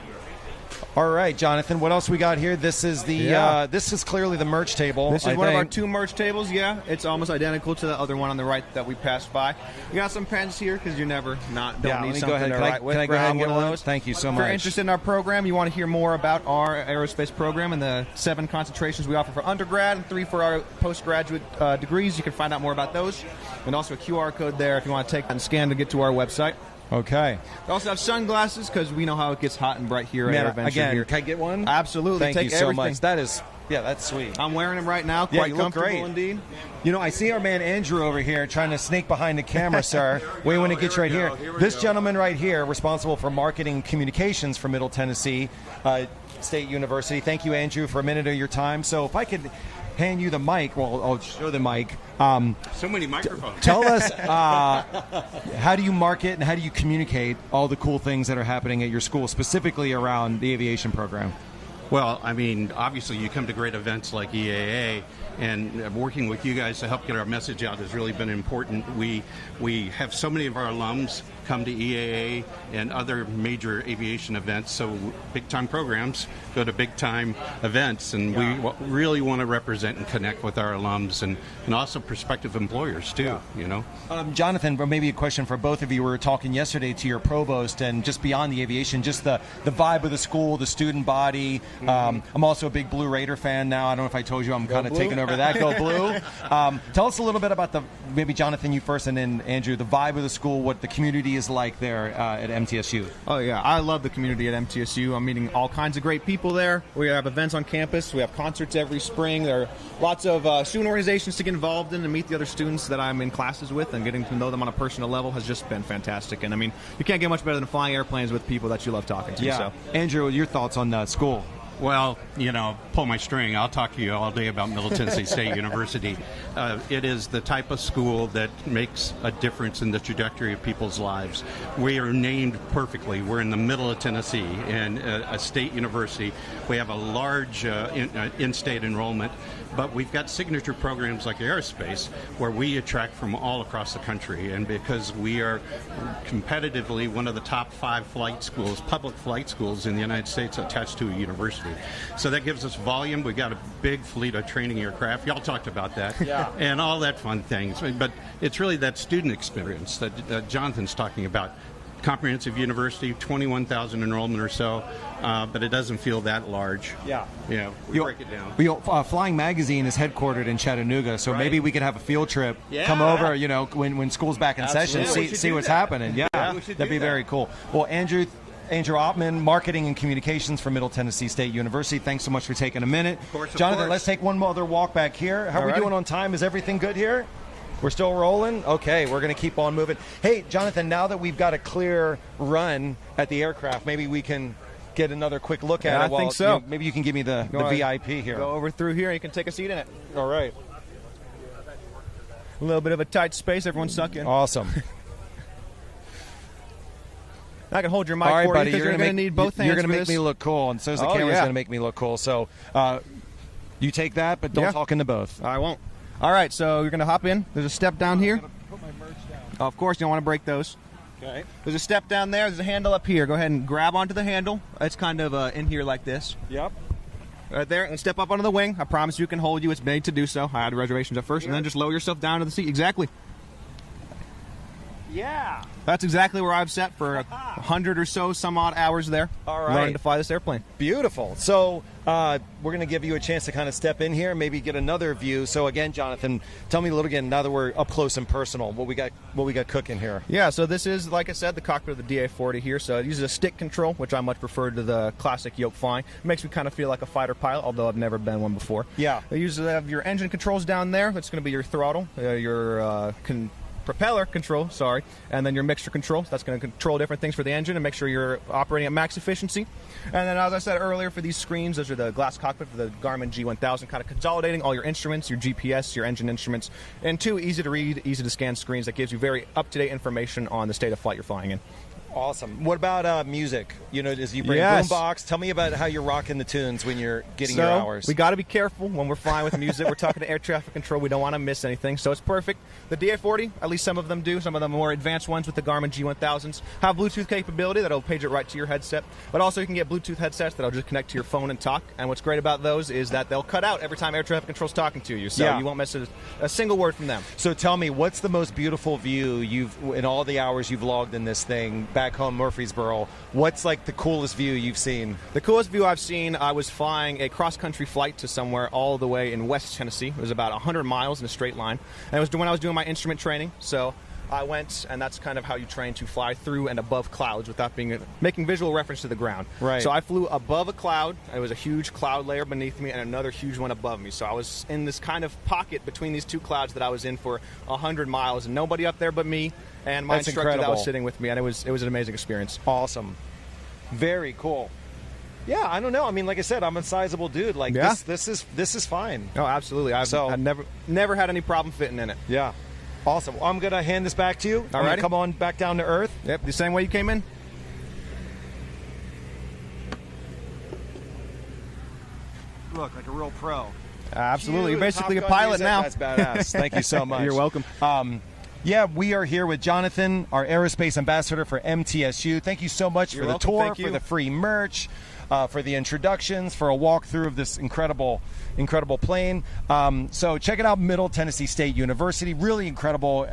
[SPEAKER 1] All right, Jonathan, what else we got here? This is this is clearly the merch table.
[SPEAKER 2] This is one of our two merch tables, yeah. It's almost identical to the other one on the right that we passed by. You got some pens here because you never don't need something
[SPEAKER 1] go ahead.
[SPEAKER 2] to write with.
[SPEAKER 1] Can I go ahead and
[SPEAKER 2] Grab
[SPEAKER 1] get
[SPEAKER 2] one of
[SPEAKER 1] one?
[SPEAKER 2] those.
[SPEAKER 1] Thank you so
[SPEAKER 2] If
[SPEAKER 1] much.
[SPEAKER 2] you're interested in our program, you want to hear more about our aerospace program and the 7 concentrations we offer for undergrad and 3 for our postgraduate degrees, you can find out more about those. And also a QR code there if you want to take and scan to get to our website.
[SPEAKER 1] Okay.
[SPEAKER 2] We also have sunglasses because we know how it gets hot and bright here at AirVenture.
[SPEAKER 1] Again,
[SPEAKER 2] here.
[SPEAKER 1] can I get one?
[SPEAKER 2] Absolutely.
[SPEAKER 1] Thank
[SPEAKER 2] Take
[SPEAKER 1] you so
[SPEAKER 2] everything.
[SPEAKER 1] much. That's sweet.
[SPEAKER 2] I'm wearing them right now.
[SPEAKER 1] Yeah,
[SPEAKER 2] Quite
[SPEAKER 1] you look
[SPEAKER 2] comfortable
[SPEAKER 1] great.
[SPEAKER 2] indeed.
[SPEAKER 1] I see our man Andrew over here trying to sneak behind the camera, sir. We want to get you right here. This gentleman right here, responsible for marketing communications for Middle Tennessee State University. Thank you, Andrew, for a minute of your time. So if I could hand you the mic, well, I'll show the mic.
[SPEAKER 23] So many microphones.
[SPEAKER 1] Tell us, how do you market and how do you communicate all the cool things that are happening at your school, specifically around the aviation program?
[SPEAKER 23] Well, I mean, obviously you come to great events like EAA, and working with you guys to help get our message out has really been important. We have so many of our alums come to EAA and other major aviation events. So big-time programs go to big-time events, and we really want to represent and connect with our alums and also prospective employers, too, you know.
[SPEAKER 1] Jonathan, maybe a question for both of you. We were talking yesterday to your provost, and just beyond the aviation, just the vibe of the school, the student body. I'm also a big Blue Raider fan now. I don't know if I told you I'm kind of taking over that. Go Blue. Tell us a little bit about maybe Jonathan, you first, and then Andrew, the vibe of the school, what the community is like there at MTSU.
[SPEAKER 2] Oh, yeah. I love the community at MTSU. I'm meeting all kinds of great people there. We have events on campus. We have concerts every spring. There are lots of student organizations to get involved in and meet the other students that I'm in classes with, and getting to know them on a personal level has just been fantastic. And, I mean, you can't get much better than flying airplanes with people that you love talking to.
[SPEAKER 1] Yeah.
[SPEAKER 2] So.
[SPEAKER 1] Andrew, your thoughts on school?
[SPEAKER 23] Well, you know, pull my string. I'll talk to you all day about Middle Tennessee State University. It is the type of school that makes a difference in the trajectory of people's lives. We are named perfectly. We're in the middle of Tennessee and a state university. We have a large in-state enrollment, but we've got signature programs like aerospace where we attract from all across the country. And because we are competitively one of the top 5 flight schools, public flight schools in the United States attached to a university. So that gives us volume. We got a big fleet of training aircraft. Y'all talked about that.
[SPEAKER 1] Yeah.
[SPEAKER 23] And all that fun things. But it's really that student experience that Jonathan's talking about. Comprehensive university, 21,000 enrollment or so, but it doesn't feel that large.
[SPEAKER 1] Yeah.
[SPEAKER 23] Yeah, we break it down.
[SPEAKER 1] Flying Magazine is headquartered in Chattanooga, so maybe we could have a field trip, come over, you know, when school's back in session, see what's happening. Yeah, that'd be very cool. Well, Andrew Oppmann, Marketing and Communications for Middle Tennessee State University. Thanks so much for taking a minute.
[SPEAKER 23] Of course,
[SPEAKER 1] Jonathan, let's take one other walk back here. How are we doing on time? Is everything good here? We're still rolling? Okay, we're going to keep on moving. Hey, Jonathan, now that we've got a clear run at the aircraft, maybe we can get another quick look at it.
[SPEAKER 2] I think so.
[SPEAKER 1] Maybe you can give me the VIP here.
[SPEAKER 2] Go over through here and you can take a seat in it.
[SPEAKER 1] All right.
[SPEAKER 2] A little bit of a tight space. Everyone suck in.
[SPEAKER 1] Awesome.
[SPEAKER 2] I can hold your mic
[SPEAKER 1] all right,
[SPEAKER 2] for
[SPEAKER 1] buddy,
[SPEAKER 2] you because you're going to need both hands.
[SPEAKER 1] You're going to make me look cool, and so is the camera's going to make me look cool. So you take that, but don't talk into both.
[SPEAKER 2] I won't. All right, so you're going to hop in. There's a step down here.
[SPEAKER 1] Put my merch down.
[SPEAKER 2] Of course, you don't want to break those.
[SPEAKER 1] Okay.
[SPEAKER 2] There's a step down there. There's a handle up here. Go ahead and grab onto the handle. It's kind of in here like this.
[SPEAKER 1] Yep.
[SPEAKER 2] Right there, and step up onto the wing. I promise you can hold you. It's made to do so. I had reservations at first, and then just lower yourself down to the seat. Exactly.
[SPEAKER 1] Yeah.
[SPEAKER 2] That's exactly where I've sat for 100 or so some odd hours there.
[SPEAKER 1] All right.
[SPEAKER 2] Learning to fly this airplane.
[SPEAKER 1] Beautiful. So we're going to give you a chance to kind of step in here and maybe get another view. So again, Jonathan, tell me a little again, now that we're up close and personal, what we got cooking here.
[SPEAKER 2] Yeah, so this is, like I said, the cockpit of the DA-40 here. So it uses a stick control, which I much prefer to the classic yoke flying. It makes me kind of feel like a fighter pilot, although I've never been one before.
[SPEAKER 1] Yeah.
[SPEAKER 2] It uses your engine controls down there. That's going to be your throttle, your propeller control, and then your mixture control. So that's going to control different things for the engine and make sure you're operating at max efficiency. And then, as I said earlier, for these screens, those are the glass cockpit for the Garmin G1000, kind of consolidating all your instruments, your GPS, your engine instruments, and 2 easy to read, easy to scan screens that gives you very up-to-date information on the state of flight you're flying in.
[SPEAKER 1] Awesome. What about music? You know, does you bring a boombox? Tell me about how you're rocking the tunes when you're getting your hours.
[SPEAKER 2] We got to be careful when we're flying with music. We're talking to air traffic control. We don't want to miss anything, so it's perfect. The DA-40, at least some of them do. Some of the more advanced ones with the Garmin G1000s have Bluetooth capability that'll page it right to your headset. But also you can get Bluetooth headsets that'll just connect to your phone and talk. And what's great about those is that they'll cut out every time air traffic control's talking to you, so you won't miss a single word from them.
[SPEAKER 1] So tell me, what's the most beautiful view in all the hours you've logged in this thing back home, Murfreesboro? What's like the coolest view you've seen?
[SPEAKER 2] The coolest view I've seen, I was flying a cross-country flight to somewhere all the way in West Tennessee. It was about 100 miles in a straight line. And it was when I was doing my instrument training. So I went, and that's kind of how you train to fly through and above clouds without making visual reference to the ground.
[SPEAKER 1] Right.
[SPEAKER 2] So I flew above a cloud. There was a huge cloud layer beneath me and another huge one above me. So I was in this kind of pocket between these 2 clouds that I was in for 100 miles, and nobody up there but me and my instructor that was sitting with me, and it was an amazing experience.
[SPEAKER 1] Awesome. Very cool. Yeah, I don't know. I mean, like I said, I'm a sizable dude. Like this is fine.
[SPEAKER 2] Oh, absolutely. I've never had any problem fitting in it.
[SPEAKER 1] Yeah. Awesome. Well, I'm going to hand this back to you.
[SPEAKER 2] All right.
[SPEAKER 1] Come on back down to earth.
[SPEAKER 2] Yep, the same way you came in.
[SPEAKER 1] Look, like a real pro.
[SPEAKER 2] Absolutely. You're basically a pilot now.
[SPEAKER 1] That's badass. Thank you so much.
[SPEAKER 2] You're welcome.
[SPEAKER 1] Yeah, we are here with Jonathan, our aerospace ambassador for MTSU. Thank you so much
[SPEAKER 2] You're
[SPEAKER 1] for the
[SPEAKER 2] welcome.
[SPEAKER 1] tour,
[SPEAKER 2] Thank you.
[SPEAKER 1] for the free merch, for the introductions, for a walkthrough of this incredible plane. So check it out, Middle Tennessee State University. Really incredible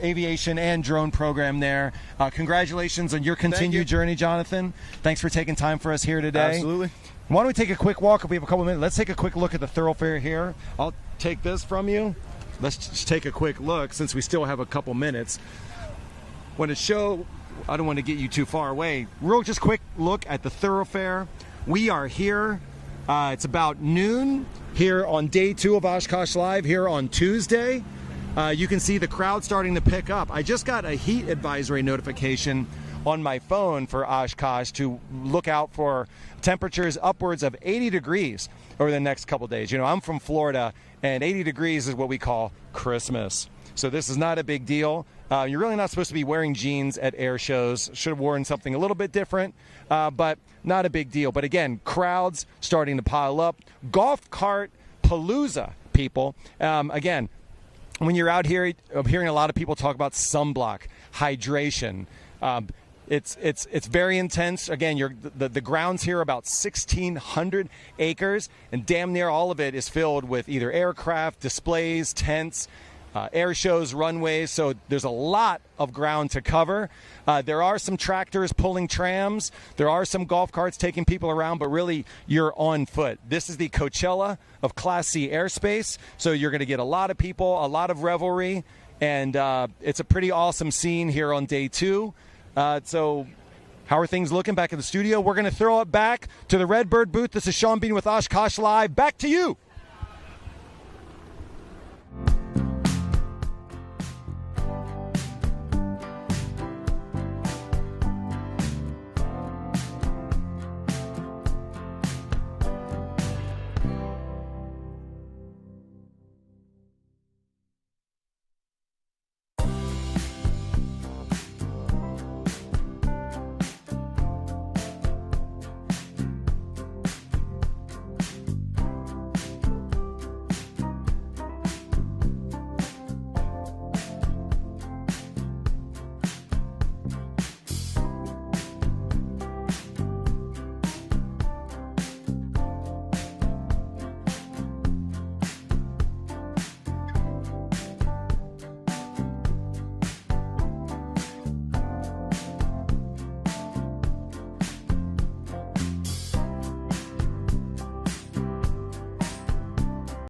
[SPEAKER 1] aviation and drone program there. Congratulations on your continued journey, Jonathan. Thanks for taking time for us here today.
[SPEAKER 2] Absolutely.
[SPEAKER 1] Why don't we take a quick walk if we have a couple of minutes? Let's take a quick look at the thoroughfare here. I'll take this from you. Let's just take a quick look since we still have a couple minutes. Want to show, I don't want to get you too far away. Real just quick look at the thoroughfare. We are here. It's about noon here on day 2 of Oshkosh Live here on Tuesday. You can see the crowd starting to pick up. I just got a heat advisory notification on my phone for Oshkosh to look out for temperatures upwards of 80 degrees over the next couple days. You know, I'm from Florida, and 80 degrees is what we call Christmas. So this is not a big deal. You're really not supposed to be wearing jeans at air shows. Should have worn something a little bit different, but not a big deal. But again, crowds starting to pile up. Golf cart palooza, people. Again, when you're out here, I'm hearing a lot of people talk about sunblock, hydration. It's very intense. Again, the grounds here are about 1,600 acres, and damn near all of it is filled with either aircraft, displays, tents, air shows, runways. So there's a lot of ground to cover. There are some tractors pulling trams. There are some golf carts taking people around, but really you're on foot. This is the Coachella of Class C airspace. So you're going to get a lot of people, a lot of revelry, and it's a pretty awesome scene here on day 2. So how are things looking back in the studio? We're going to throw it back to the Redbird booth. This is Sean Bean with Oshkosh Live. Back to you.